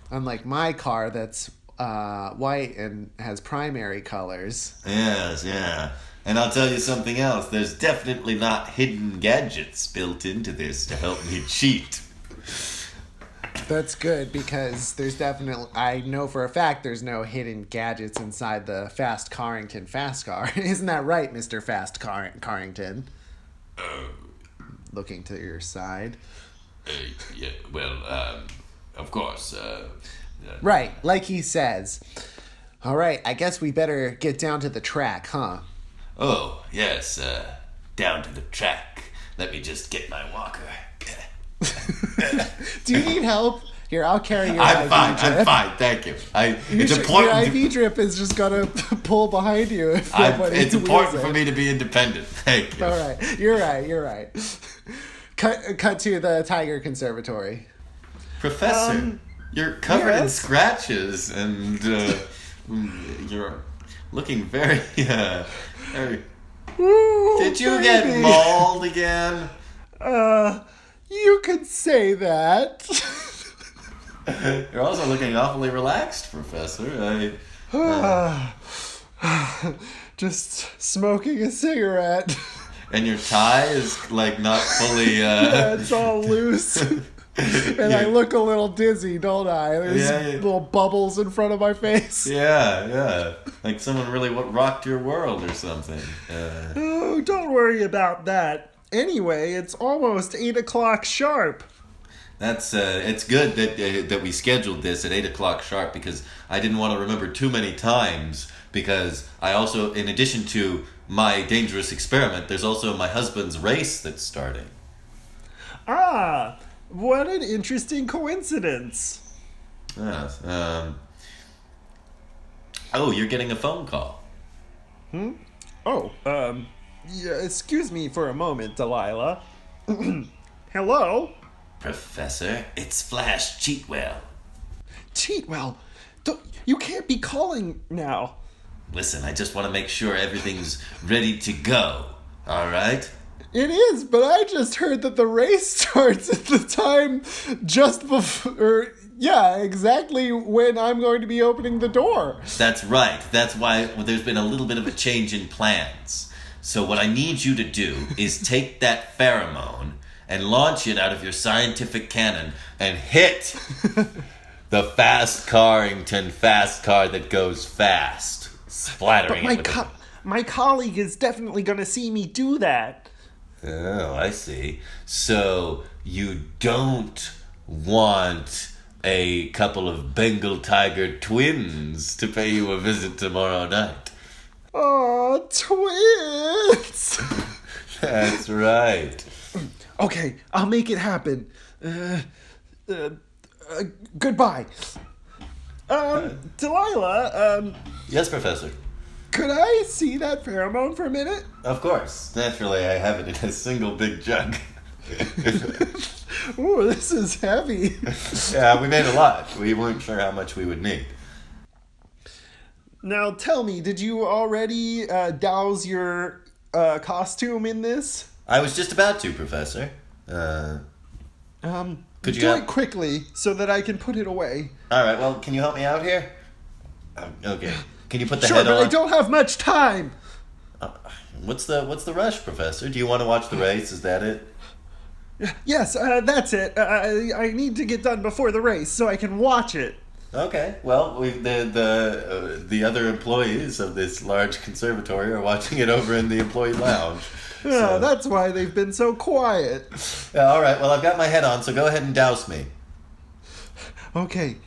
unlike my car that's white and has primary colors. Yes, yeah. And I'll tell you something else. There's definitely not hidden gadgets built into this to help me cheat. That's good because I know for a fact there's no hidden gadgets inside the Fast Carrington fast car. Isn't that right, Mr. Fast Carrington? Looking to your side. Yeah, well, of course. Right, like he says. All right, I guess we better get down to the track, huh? Oh, yes, down to the track. Let me just get my walker. Do you need help? Here, I'll carry your I'm IV fine. drip. I'm fine. Thank you. It's important. Your IV drip is just gonna pull behind you. If It's important wheels for it. me to be independent. Thank you. All right, you're right. Cut to the Tiger Conservatory. Professor, you're covered in yes? scratches, and you're looking very, very... Ooh, Did you baby. get mauled again? You could say that. You're also looking awfully relaxed, Professor. Just smoking a cigarette. And your tie is, like, not fully... It's all loose. And I look a little dizzy, don't I? There's little bubbles in front of my face. Yeah. Like someone really rocked your world or something. Oh, don't worry about that. Anyway, it's almost 8 o'clock sharp. That's it's good that we scheduled this at 8 o'clock sharp, because I didn't want to remember too many times, because I also, in addition to my dangerous experiment, there's also my husband's race that's starting. Ah, what an interesting coincidence. Oh, you're getting a phone call. Oh, yeah, excuse me for a moment, Delilah. Hello? Professor, it's Flash Cheatwell. Cheatwell, you can't be calling now. Listen, I just want to make sure everything's ready to go. All right? It is, but I just heard that the race starts at the time just before, exactly when I'm going to be opening the door. That's right. That's why there's been a little bit of a change in plans. So what I need you to do is take that pheromone and launch it out of your scientific cannon and hit the fast Carrington fast car that goes fast, splattering But it with my colleague is definitely going to see me do that. Oh, I see. So you don't want a couple of Bengal tiger twins to pay you a visit tomorrow night? Oh, twins! That's right. Okay, I'll make it happen. Goodbye. Delilah, Yes, Professor. could I see that pheromone for a minute? Of course. Naturally, I have it in a single big jug. Ooh, this is heavy. Yeah, we made a lot. We weren't sure how much we would need. Now tell me, did you already douse your costume in this? I was just about to, Professor. Could you do help? it quickly so that I can put it away. All right, well, can you help me out here? Okay. Can you put the Sure, head but on? I don't have much time. What's the rush, Professor? Do you want to watch the race? Is that it? Yes, that's it. I need to get done before the race so I can watch it. Okay. Well, the other employees of this large conservatory are watching it over in the employee lounge. So. That's why they've been so quiet. Yeah, all right. Well, I've got my head on, so go ahead and douse me. Okay.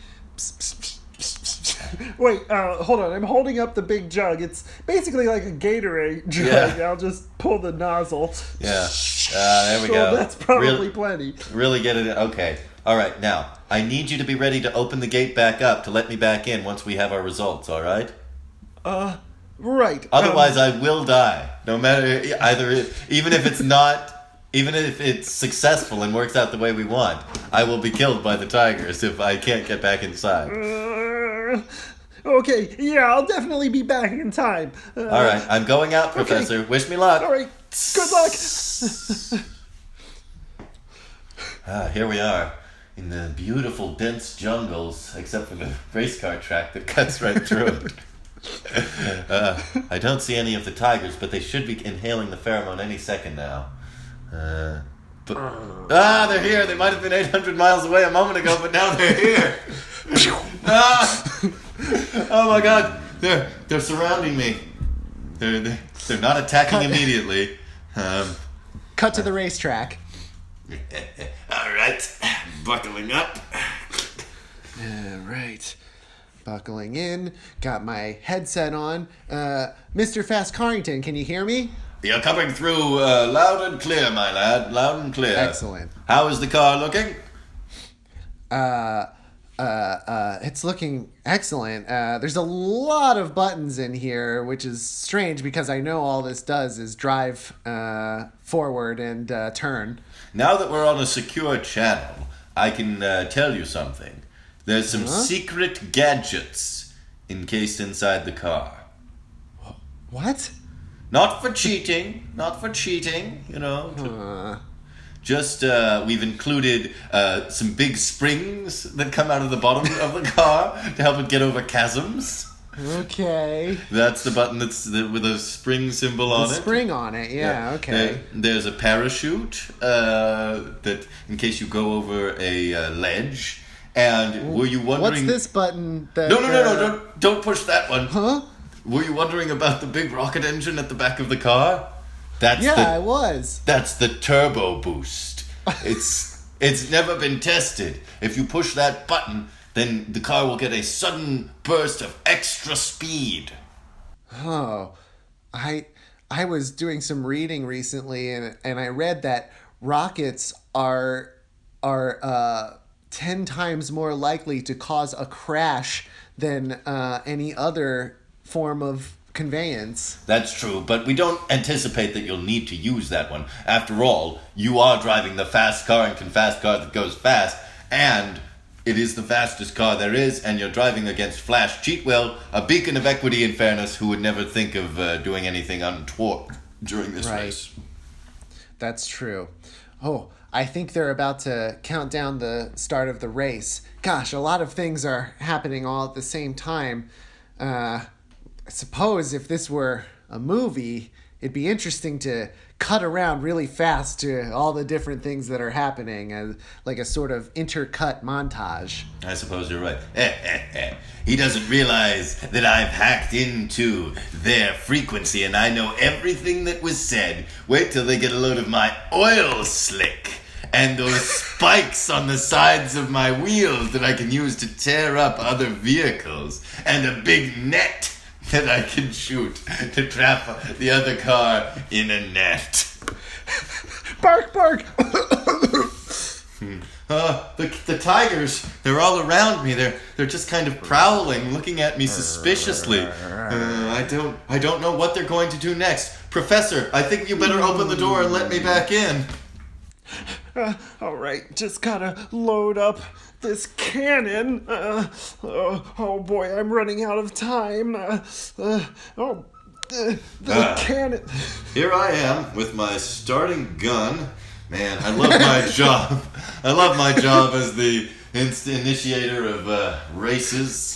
Wait, hold on. I'm holding up the big jug. It's basically like a Gatorade jug. Yeah. I'll just pull the nozzle. Yeah. There we go. That's probably plenty. Really get it in. Okay. All right. Now, I need you to be ready to open the gate back up to let me back in once we have our results, all right? Right. Otherwise, I will die. No matter even if it's successful and works out the way we want, I will be killed by the tigers if I can't get back inside. Okay, yeah, I'll definitely be back in time. All right, I'm going out, Professor. Okay. Wish me luck. All right, good luck. Here we are in the beautiful, dense jungles, except for the race car track that cuts right through it. I don't see any of the tigers, but they should be inhaling the pheromone any second now. They're here. They might have been 800 miles away a moment ago, but now they're here. Oh my God! They're surrounding me. They're not attacking immediately. Cut to the racetrack. All right, buckling up. All right. Buckling in. Got my headset on. Mr. Fast Carrington, can you hear me? You're coming through loud and clear, my lad. Loud and clear. Excellent. How is the car looking? It's looking excellent. There's a lot of buttons in here, which is strange because I know all this does is drive forward and turn. Now that we're on a secure channel, I can tell you something. There's some secret gadgets encased inside the car. What? Not for cheating, you know. Just, we've included some big springs that come out of the bottom of the car to help it get over chasms. Okay. That's the button with a spring symbol on it. Spring on it, yeah. Okay. There's a parachute that, in case you go over a ledge. And were you wondering... What's this button? No, don't push that one. Huh? Were you wondering about the big rocket engine at the back of the car? I was. That's the turbo boost. It's never been tested. If you push that button, then the car will get a sudden burst of extra speed. Oh, I was doing some reading recently, and I read that rockets are 10 times more likely to cause a crash than any other form of conveyance. That's true, but we don't anticipate that you'll need to use that one. After all, you are driving the fast Carrington fast car that goes fast, and it is the fastest car there is, and you're driving against Flash Cheatwell, a beacon of equity and fairness who would never think of doing anything untoward during this race. That's true. Oh, I think they're about to count down the start of the race. Gosh, a lot of things are happening all at the same time. I suppose if this were a movie, it'd be interesting to cut around really fast to all the different things that are happening, as like a sort of intercut montage. I suppose you're right. He doesn't realize that I've hacked into their frequency and I know everything that was said. Wait till they get a load of my oil slick and those spikes on the sides of my wheels that I can use to tear up other vehicles, and a big net that I can shoot to trap the other car in a net. Bark, bark! The tigers, they're all around me. They're just kind of prowling, looking at me suspiciously. I don't know what they're going to do next. Professor, I think you better open the door and let me back in. All right, just gotta load up this cannon. Oh boy, I'm running out of time. The cannon. Here I am with my starting gun. Man, I love my job. I love my job as the initiator of races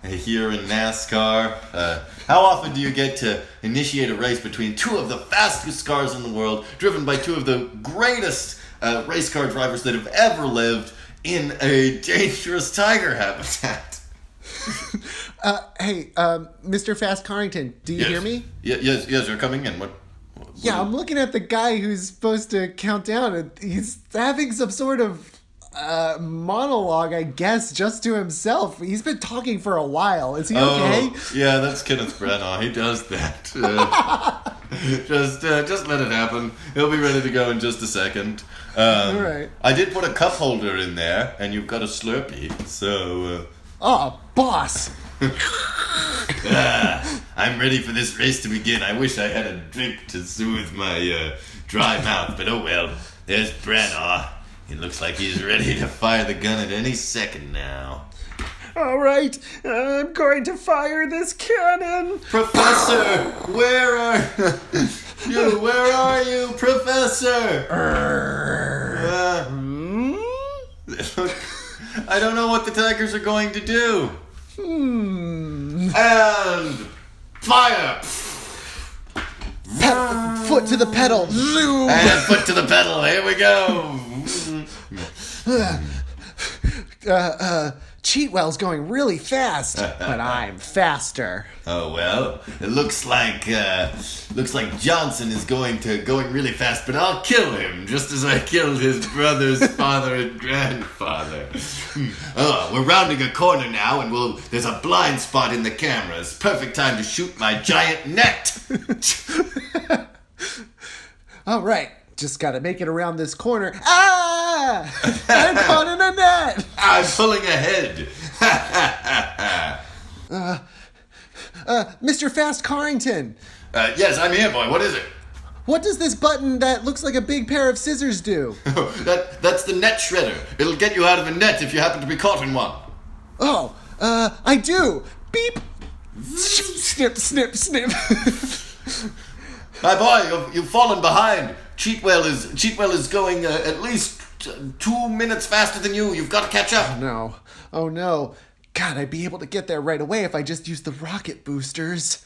here in NASCAR. How often do you get to initiate a race between two of the fastest cars in the world, driven by two of the greatest race car drivers that have ever lived in a dangerous tiger habitat? Hey, Mr. Fast Carrington, do you hear me? Yes, you're coming in. What I'm looking at the guy who's supposed to count down, and he's having some sort of monologue, I guess, just to himself. He's been talking for a while. Is he okay? Yeah, that's Kenneth Branagh. He does that. Just let it happen. He'll be ready to go in just a second. All right. I did put a cup holder in there, and you've got a Slurpee, so... Oh, boss! I'm ready for this race to begin. I wish I had a drink to soothe my dry mouth, but oh well. There's Branagh. It looks like he's ready to fire the gun at any second now. All right, I'm going to fire this cannon. Professor, where are you? Where are you, Professor? I don't know what the tigers are going to do. And fire. Foot to the pedal. And foot to the pedal. Here we go. Cheatwell's going really fast, but I'm faster. Oh well, it looks like Johnson is going really fast, but I'll kill him just as I killed his brother's father and grandfather. Oh, we're rounding a corner now, and there's a blind spot in the cameras. Perfect time to shoot my giant net. All right, just gotta make it around this corner. Ah! I'm caught in a net! I'm pulling ahead. Mr. Fast Carrington, Yes, I'm here, boy. What is it? what does this button that looks like a big pair of scissors do? That's the net shredder. It'll get you out of a net if you happen to be caught in one. Oh, I do. Beep. Snip, snip, snip. My boy, you've fallen behind. Cheatwell is going at least 2 minutes faster than you. You've got to catch up. No. Oh no. God, I'd be able to get there right away if I just used the rocket boosters.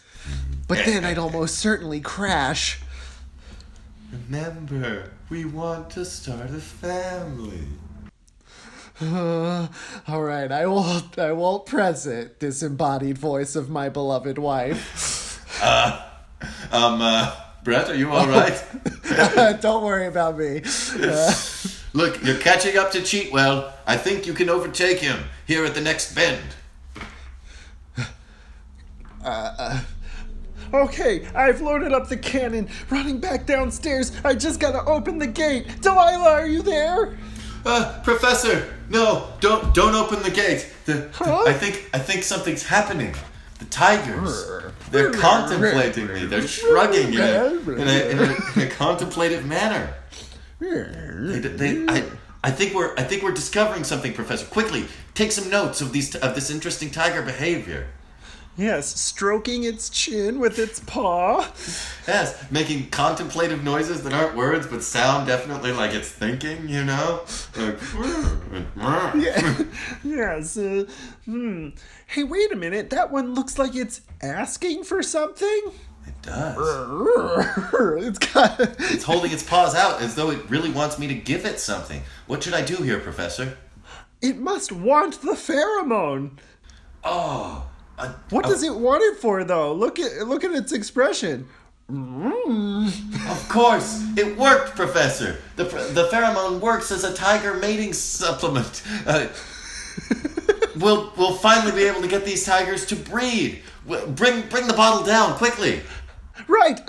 But then I'd almost certainly crash. Remember, we want to start a family. All right, I won't press it, disembodied voice of my beloved wife. Brett, are you all right? Don't worry about me. Look, you're catching up to Cheatwell. I think you can overtake him here at the next bend. Okay, I've loaded up the cannon, running back downstairs. I just gotta open the gate. Delilah, are you there? Professor, no, don't open the gate. Huh? I think something's happening. The tigers, they're contemplating me. They're shrugging in a contemplative manner. I think we're discovering something, Professor. Quickly, take some notes of this interesting tiger behavior. Yes, stroking its chin with its paw. Yes, making contemplative noises that aren't words but sound definitely like it's thinking, you know? Like, Yeah. Yes. Hey, wait a minute. That one looks like it's asking for something. It does. It's holding its paws out as though it really wants me to give it something. What should I do here, Professor? It must want the pheromone. Oh. What does it want it for, though? Look at its expression. Of course, it worked, Professor. The pheromone works as a tiger mating supplement. We'll finally be able to get these tigers to breed. Bring the bottle down quickly. Right.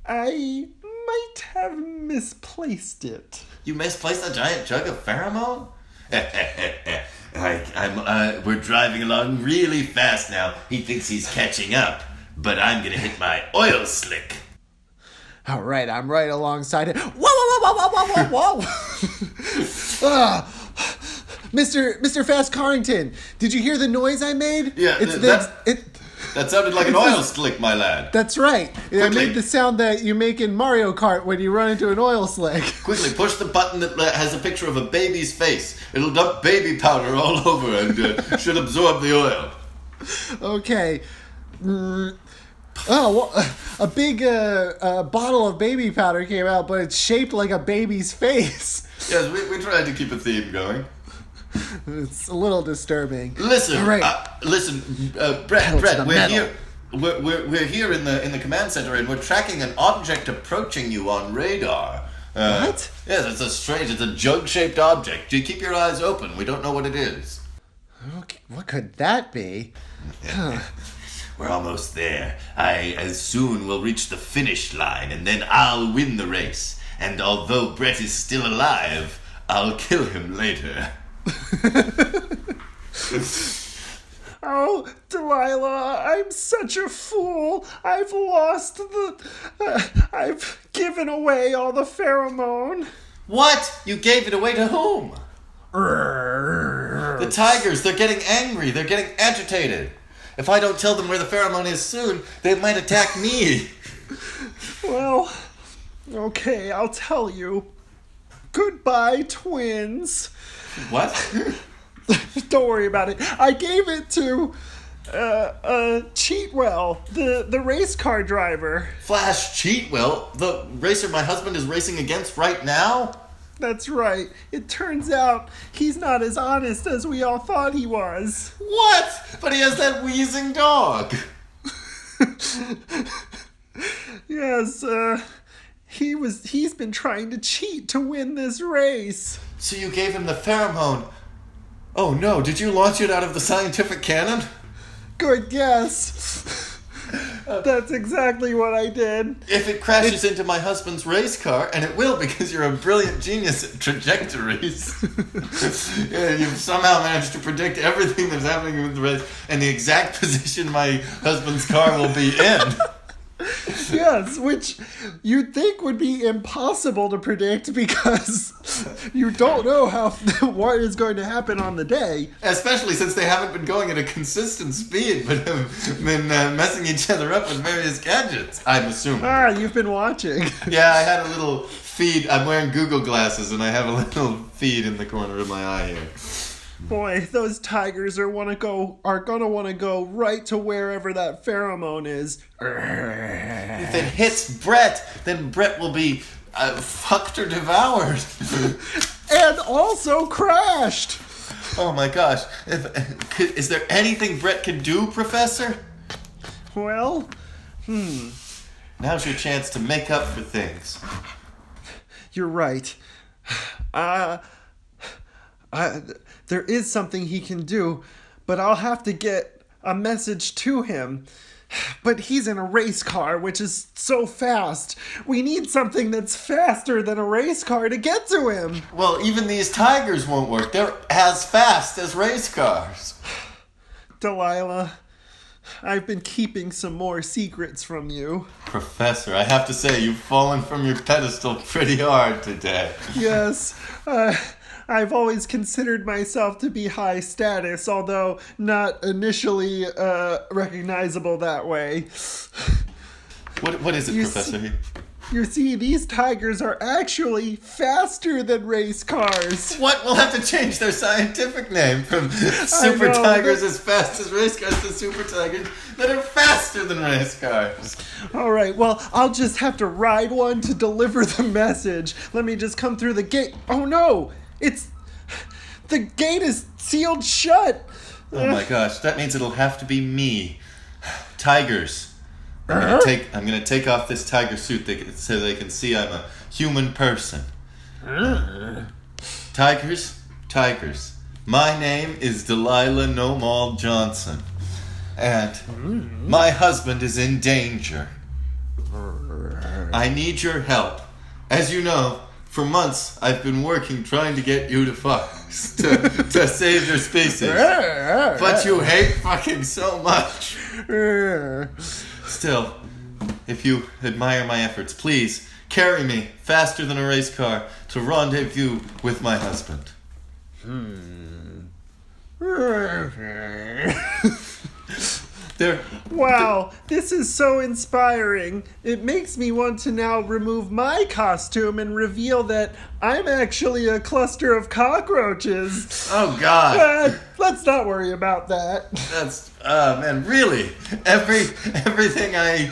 I might have misplaced it. You misplaced a giant jug of pheromone? We're driving along really fast now. He thinks he's catching up, but I'm gonna hit my oil slick. All right, I'm right alongside it. Whoa, whoa, whoa, whoa, whoa, whoa, whoa! Mr. Fast Carrington, did you hear the noise I made? Yeah, that sounded like an oil slick, my lad. That's right. Quickly. I made the sound that you make in Mario Kart when you run into an oil slick. Quickly, push the button that has a picture of a baby's face. It'll dump baby powder all over and should absorb the oil. Okay. A big bottle of baby powder came out, but it's shaped like a baby's face. Yes, we tried to keep a theme going. It's a little disturbing. Listen, all right. Brett, we're here. We're here in the command center, and we're tracking an object approaching you on radar. What? Yes, it's a jug-shaped object. You keep your eyes open. We don't know what it is. Okay, what could that be? We're almost there. I soon will reach the finish line, and then I'll win the race. And although Brett is still alive, I'll kill him later. Oh, Delilah, I'm such a fool. I've lost I've given away all the pheromone. What? You gave it away to whom? The tigers, they're getting angry. They're getting agitated. If I don't tell them where the pheromone is soon, they might attack me. Well, okay, I'll tell you. Goodbye, twins. What? Don't worry about it. I gave it to Cheatwell, the race car driver. Flash Cheatwell? The racer my husband is racing against right now? That's right. It turns out he's not as honest as we all thought he was. What? But he has that wheezing dog. Yes, he's been trying to cheat to win this race. So you gave him the pheromone. Oh no, did you launch it out of the scientific cannon? Good guess. That's exactly what I did. If it crashes into my husband's race car, and it will because you're a brilliant genius at trajectories, you've somehow managed to predict everything that's happening with the race and the exact position my husband's car will be in. Yes, which you'd think would be impossible to predict because you don't know what is going to happen on the day. Especially since they haven't been going at a consistent speed, but have been messing each other up with various gadgets, I'm assuming. You've been watching. Yeah, I had a little feed. I'm wearing Google glasses, and I have a little feed in the corner of my eye here. Boy, those tigers are gonna want to go right to wherever that pheromone is. If it hits Brett, then Brett will be fucked or devoured. And also crashed. Oh my gosh. Is there anything Brett can do, Professor? Well, Now's your chance to make up for things. You're right. There is something he can do, but I'll have to get a message to him. But he's in a race car, which is so fast. We need something that's faster than a race car to get to him. Well, even these tigers won't work. They're as fast as race cars. Delilah, I've been keeping some more secrets from you. Professor, I have to say, you've fallen from your pedestal pretty hard today. Yes, I've always considered myself to be high status, although not initially recognizable that way. What is it, Professor? You see, these tigers are actually faster than race cars. What? We'll have to change their scientific name from super tigers as fast as race cars to super tigers that are faster than race cars. All right, well, I'll just have to ride one to deliver the message. Let me just come through the gate. Oh no! The gate is sealed shut. Oh my gosh, that means it'll have to be me. Tigers. I'm gonna take off this tiger suit so they can see I'm a human person. Tigers. My name is Delilah No Mall Johnson. And my husband is in danger. I need your help. As you know, for months, I've been working trying to get you to fuck, to save your species. But you hate fucking so much. Still, if you admire my efforts, please carry me faster than a race car to rendezvous with my husband. Wow, this is so inspiring. It makes me want to now remove my costume and reveal that I'm actually a cluster of cockroaches. Oh, God. Let's not worry about that. That's, man, really? Everything I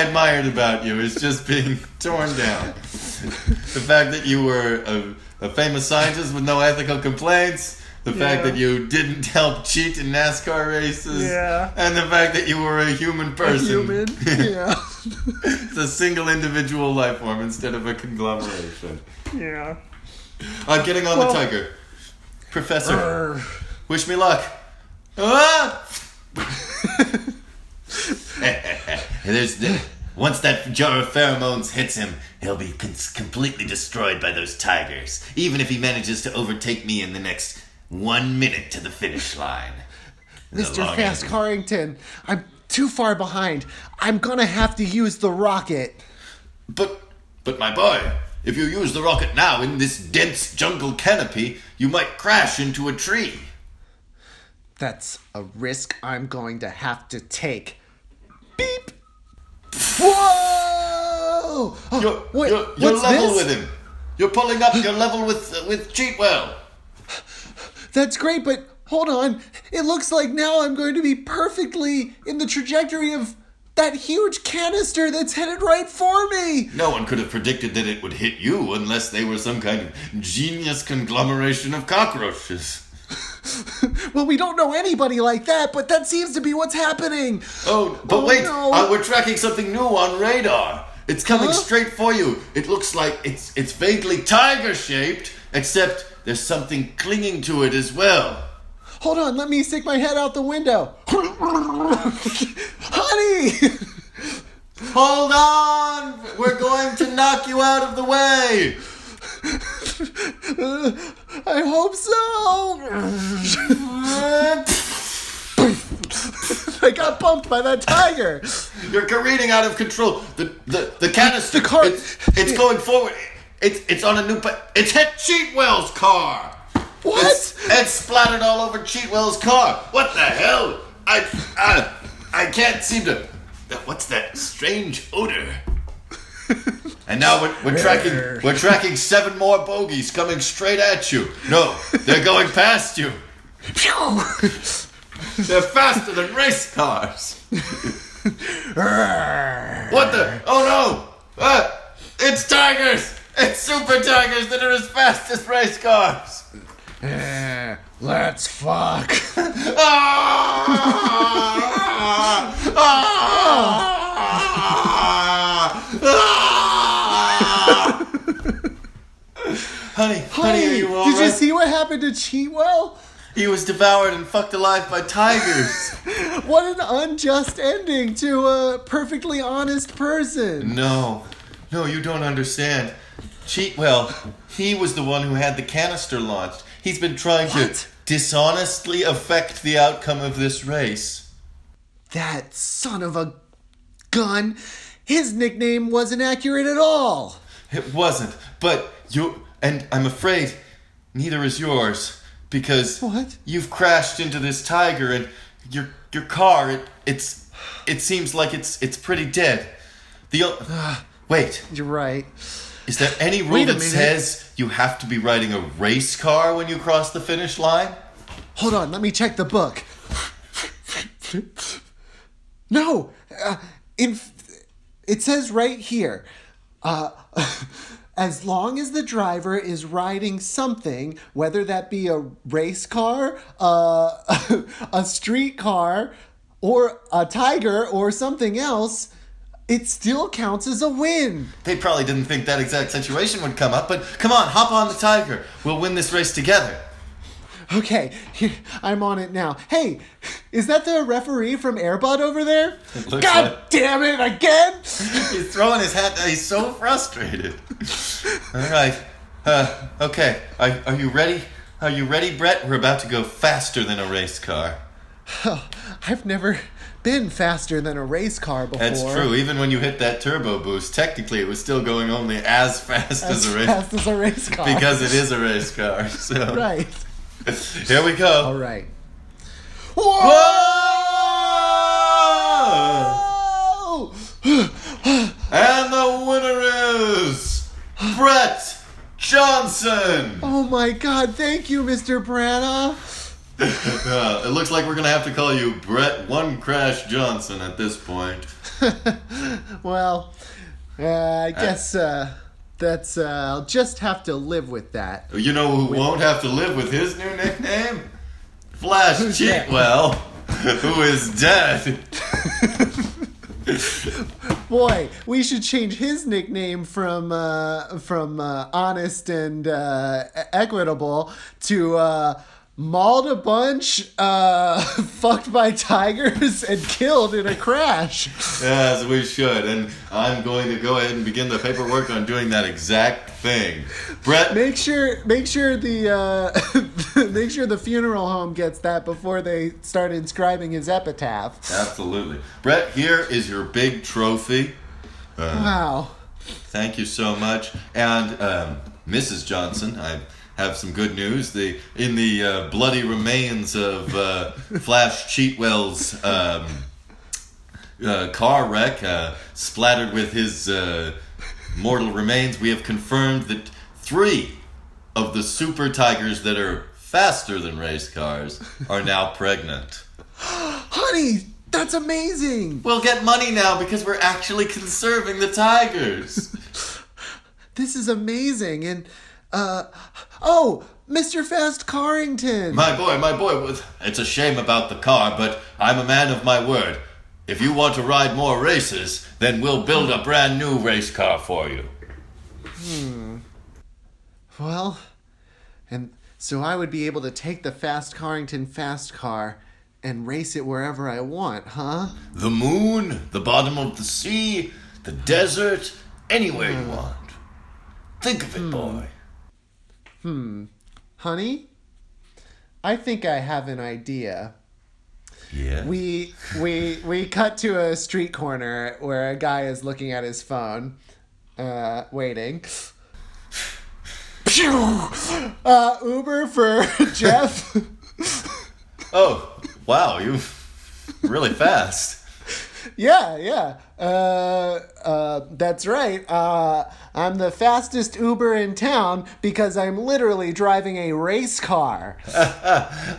admired about you is just being torn down. The fact that you were a famous scientist with no ethical complaints. The fact that you didn't help cheat in NASCAR races. Yeah. And the fact that you were a human person. A human, yeah. It's a single individual life form instead of a conglomeration. Yeah. I'm getting on the tiger. Professor, wish me luck. Ah! Once that jar of pheromones hits him, he'll be completely destroyed by those tigers. Even if he manages to overtake me in the next 1 minute to the finish line. Mr. Fast Carrington, I'm too far behind. I'm gonna have to use the rocket. But my boy, if you use the rocket now in this dense jungle canopy, you might crash into a tree. That's a risk I'm going to have to take. Beep! Whoa! You're level with him. You're pulling up your level with Cheatwell. That's great, but hold on. It looks like now I'm going to be perfectly in the trajectory of that huge canister that's headed right for me. No one could have predicted that it would hit you unless they were some kind of genius conglomeration of cockroaches. Well, we don't know anybody like that, but that seems to be what's happening. Wait, no. We're tracking something new on radar. It's coming straight for you. It looks like it's vaguely tiger-shaped, except there's something clinging to it as well. Hold on, let me stick my head out the window. Honey! Hold on! We're going to knock you out of the way! I hope so. I got bumped by that tiger. You're careening out of control. The canister. The car. It's going forward. It's on a new. It's hit Cheatwell's car. What? It's splattered all over Cheatwell's car. What the hell? I can't seem to. What's that strange odor? And now we're tracking 7 more bogies coming straight at you. No, they're going past you. They're faster than race cars. What the? Oh no! It's tigers! It's super tigers that are as fast as race cars. Let's fuck. Honey, are you all did you right? see what happened to Cheatwell? He was devoured and fucked alive by tigers. What an unjust ending to a perfectly honest person. No, you don't understand. Cheatwell, he was the one who had the canister launched. He's been trying to dishonestly affect the outcome of this race. That son of a gun. His nickname wasn't accurate at all. It wasn't, but and I'm afraid neither is yours, because What? you've crashed into this tiger and your car, it seems like it's pretty dead. Wait. You're right. Is there any rule Wait a that minute. says you have to be riding a race car when you cross the finish line? Hold on, let me check the book. No, it says right here, as long as the driver is riding something, whether that be a race car, a street car, or a tiger, or something else, it still counts as a win. They probably didn't think that exact situation would come up, but come on, hop on the tiger. We'll win this race together. Okay, here, I'm on it now. Hey, is that the referee from Airbud over there? It looks God like- damn it, again? He's throwing his hat down. He's so frustrated. All right. Okay. Are you ready? Are you ready, Brett? We're about to go faster than a race car. I've never been faster than a race car before. That's true. Even when you hit that turbo boost, technically it was still going only as fast as a race fast as a race car. because it is a race car. So Right. here we go. All right. Whoa! And the winner is Brett Johnson. Oh my God! Thank you, Mr. Branna. It looks like we're gonna have to call you Brett One Crash Johnson at this point. Well, I guess that's. I'll just have to live with that. You know who won't have to live with his new nickname? Flash Who's that? Cheatwell, who is dead. Boy, we should change his nickname from honest and equitable to mauled a bunch, fucked by tigers, and killed in a crash. Yes, we should, and I'm going to go ahead and begin the paperwork on doing that exact thing. Brett, Make sure the make sure the funeral home gets that before they start inscribing his epitaph. absolutely. Brett, here is your big trophy. Wow. Thank you so much. And Mrs. Johnson, I have some good news. In the bloody remains of Flash Cheatwell's car wreck, splattered with his mortal remains, we have confirmed that 3 of the super tigers that are faster than race cars are now pregnant. Honey, that's amazing. We'll get money now because we're actually conserving the tigers. This is amazing. And oh, Mr. Fast Carrington. My boy, it's a shame about the car, but I'm a man of my word. If you want to ride more races, then we'll build a brand new race car for you. Well, and so I would be able to take the Fast Carrington fast car and race it wherever I want, huh? The moon, the bottom of the sea, the desert, anywhere you want. Think of it, boy. Honey, I think I have an idea. Yeah. We cut to a street corner where a guy is looking at his phone, waiting. Uber for Jeff. Oh, wow, you really fast. Yeah. That's right. I'm the fastest Uber in town because I'm literally driving a race car.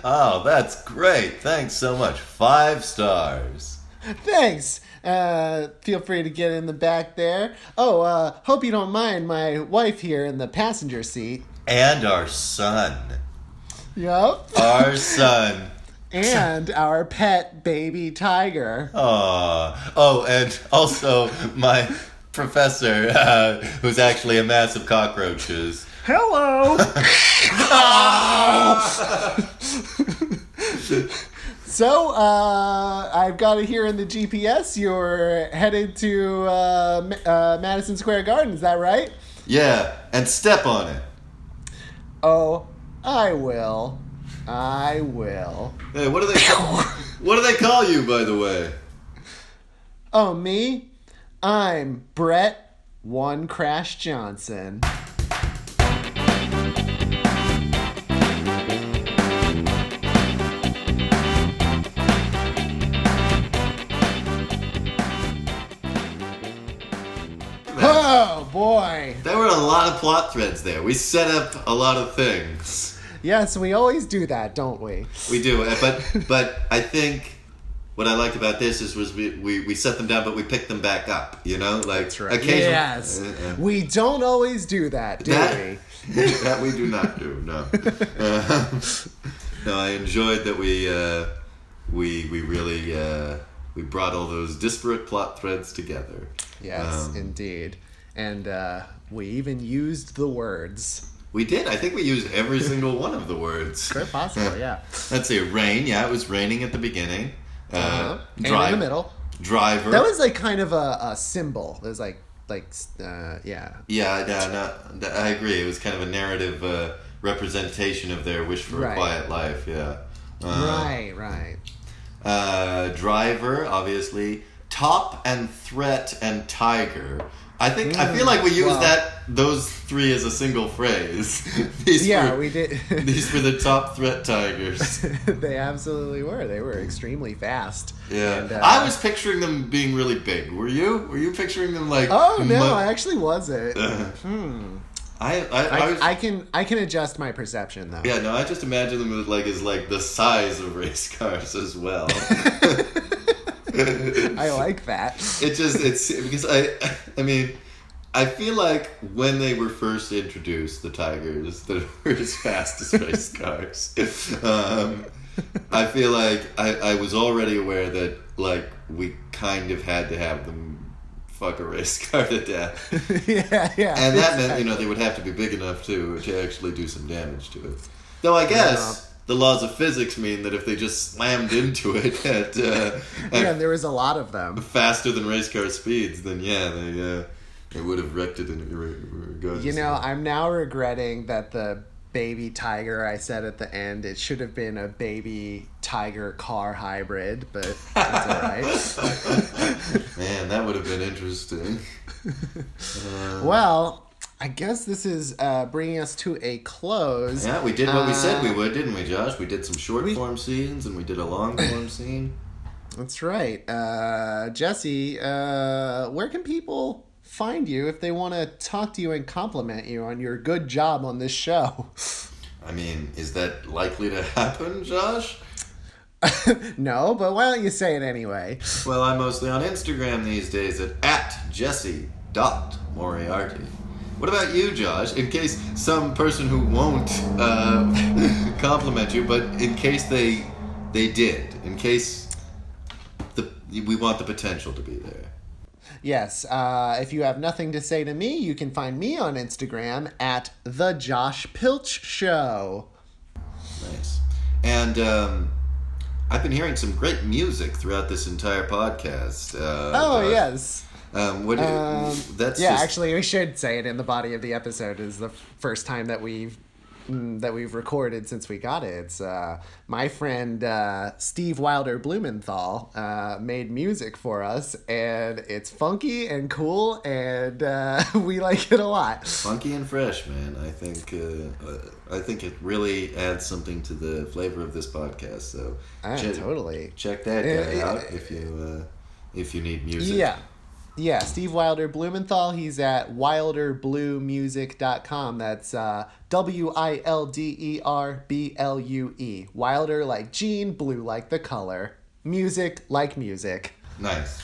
Oh, that's great. Thanks so much. 5 stars. Thanks. Feel free to get in the back there. Oh, hope you don't mind my wife here in the passenger seat. And our son. Yup. Our son. And our pet baby tiger. Oh, and also my professor, who's actually a mass of cockroaches. Hello. So, I've got it here in the GPS. You're headed to Madison Square Garden. Is that right? Yeah, and step on it. Oh, I will. Hey, what do they call you, by the way? Oh, me? I'm Brett One Crash Johnson. Oh, boy. There were a lot of plot threads there. We set up a lot of things. Yes, we always do that, don't we? We do, but I think what I liked about this was we set them down, but we picked them back up. You know, like That's right. occasionally. Yes, we don't always do that, do we? That we do not do. No. No, I enjoyed that we really we brought all those disparate plot threads together. Yes, indeed, and we even used the words. We did. I think we used every single one of the words. Very possible, yeah. Let's see. Rain. Yeah, it was raining at the beginning. And in the middle. Driver. That was like kind of a symbol. It was like yeah. Yeah, no, I agree. It was kind of a narrative representation of their wish for a quiet life. Yeah. Right. Driver, obviously. Top and threat and tiger. I feel like we used those 3 as a single phrase. We did. These were the top threat tigers. They absolutely were. They were extremely fast. Yeah. And, I was picturing them being really big. Were you? Were you picturing them like? Oh no, I actually wasn't. I can adjust my perception though. Yeah, no, I just imagine them as like the size of race cars as well. I like that. It's because I mean, I feel like when they were first introduced, the Tigers that were as fast as race cars, I feel like I was already aware that like we kind of had to have them fuck a race car to death. Yeah. And that meant they would have to be big enough to actually do some damage to it. Though I guess. The laws of physics mean that if they just slammed into it at there was a lot of them faster than race car speeds, then they would have wrecked it regardless. I'm now regretting that the baby tiger I said at the end, it should have been a baby tiger car hybrid, but that's all right. Man, that would have been interesting. Well, I guess this is bringing us to a close. Yeah, we did what we said we would, didn't we, Josh? We did some short form scenes and we did a long form scene. That's right. Jesse, where can people find you if they want to talk to you and compliment you on your good job on this show? I mean, is that likely to happen, Josh? No, but why don't you say it anyway? Well, I'm mostly on Instagram these days at Jesse.Moriarty. What about you, Josh? In case some person who won't compliment you, but in case they did, in case we want the potential to be there. Yes, if you have nothing to say to me, you can find me on Instagram at The Josh Pilch Show. Nice. And I've been hearing some great music throughout this entire podcast. Yes. That's yeah, just... actually, we should say it in the body of the episode. Is the first time that we've recorded since we got it. It's my friend Steve Wilder Blumenthal made music for us, and it's funky and cool, and we like it a lot. Funky and fresh, man. I think it really adds something to the flavor of this podcast. So totally check that guy out if you need music. Yeah, Steve Wilder Blumenthal. He's at wilderbluemusic.com. That's WILDERBLUE. Wilder like Gene, blue like the color. Music like music. Nice.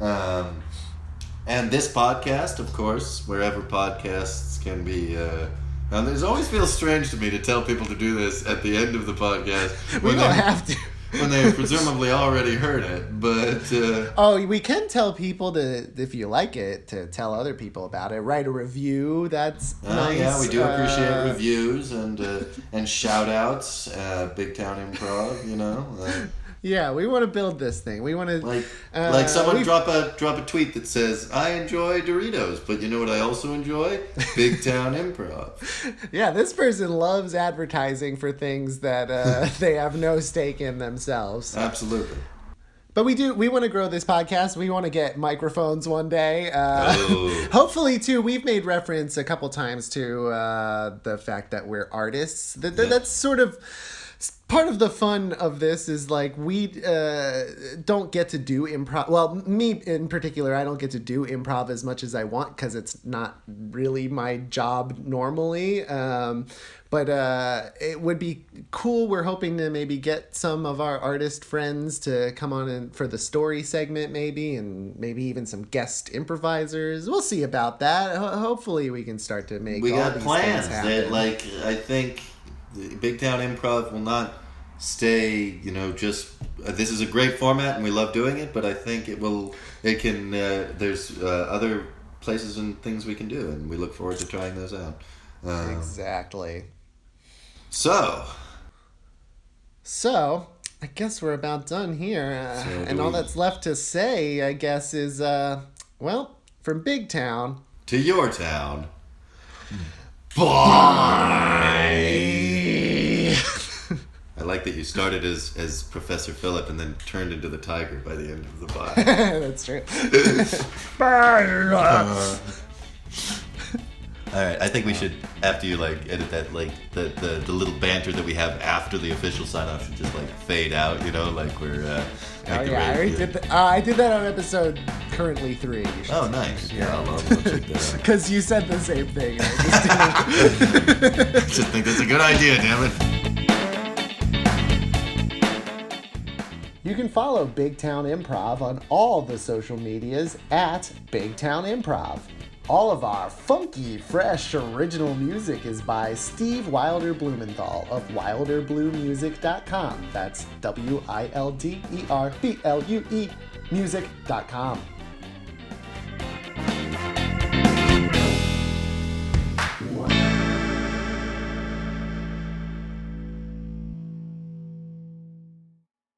And this podcast, of course, wherever podcasts can be... now, it always feels strange to me to tell people to do this at the end of the podcast. We don't have to. When they've presumably already heard it, but... we can tell people to, if you like it, to tell other people about it. Write a review, that's nice. Yeah, we do appreciate reviews and shout-outs. Big Town Improv, you know. Yeah, we want to build this thing. We want to... Like someone drop a tweet that says, I enjoy Doritos, but you know what I also enjoy? Big Town Improv. Yeah, this person loves advertising for things that they have no stake in themselves. Absolutely. But we want to grow this podcast. We want to get microphones one day. Hopefully, too, we've made reference a couple times to the fact that we're artists. That's sort of... Part of the fun of this is like we don't get to do improv. Well, me in particular, I don't get to do improv as much as I want because it's not really my job normally. But it would be cool. We're hoping to maybe get some of our artist friends to come on for the story segment maybe, and maybe even some guest improvisers. We'll see about that. Hopefully we can start to make all these things happen. I think Big Town Improv will not stay, just this is a great format and we love doing it, but I think there's other places and things we can do, and we look forward to trying those out. Exactly. So I guess we're about done here, and all that's left to say, I guess, is from Big Town to your town. Bye. I like that you started as Professor Phillip and then turned into the tiger by the end of the bye. That's true. All right, I think we should, after you edit that, the little banter that we have after the official sign off should just fade out, we're. I did that on episode currently 3. Oh, nice. Yeah, I'll check that out. Because you said the same thing. I just think that's a good idea, damn it. You can follow Big Town Improv on all the social medias at Big Town Improv. All of our funky, fresh, original music is by Steve Wilder Blumenthal of wilderbluemusic.com. That's WILDERBLUE music.com.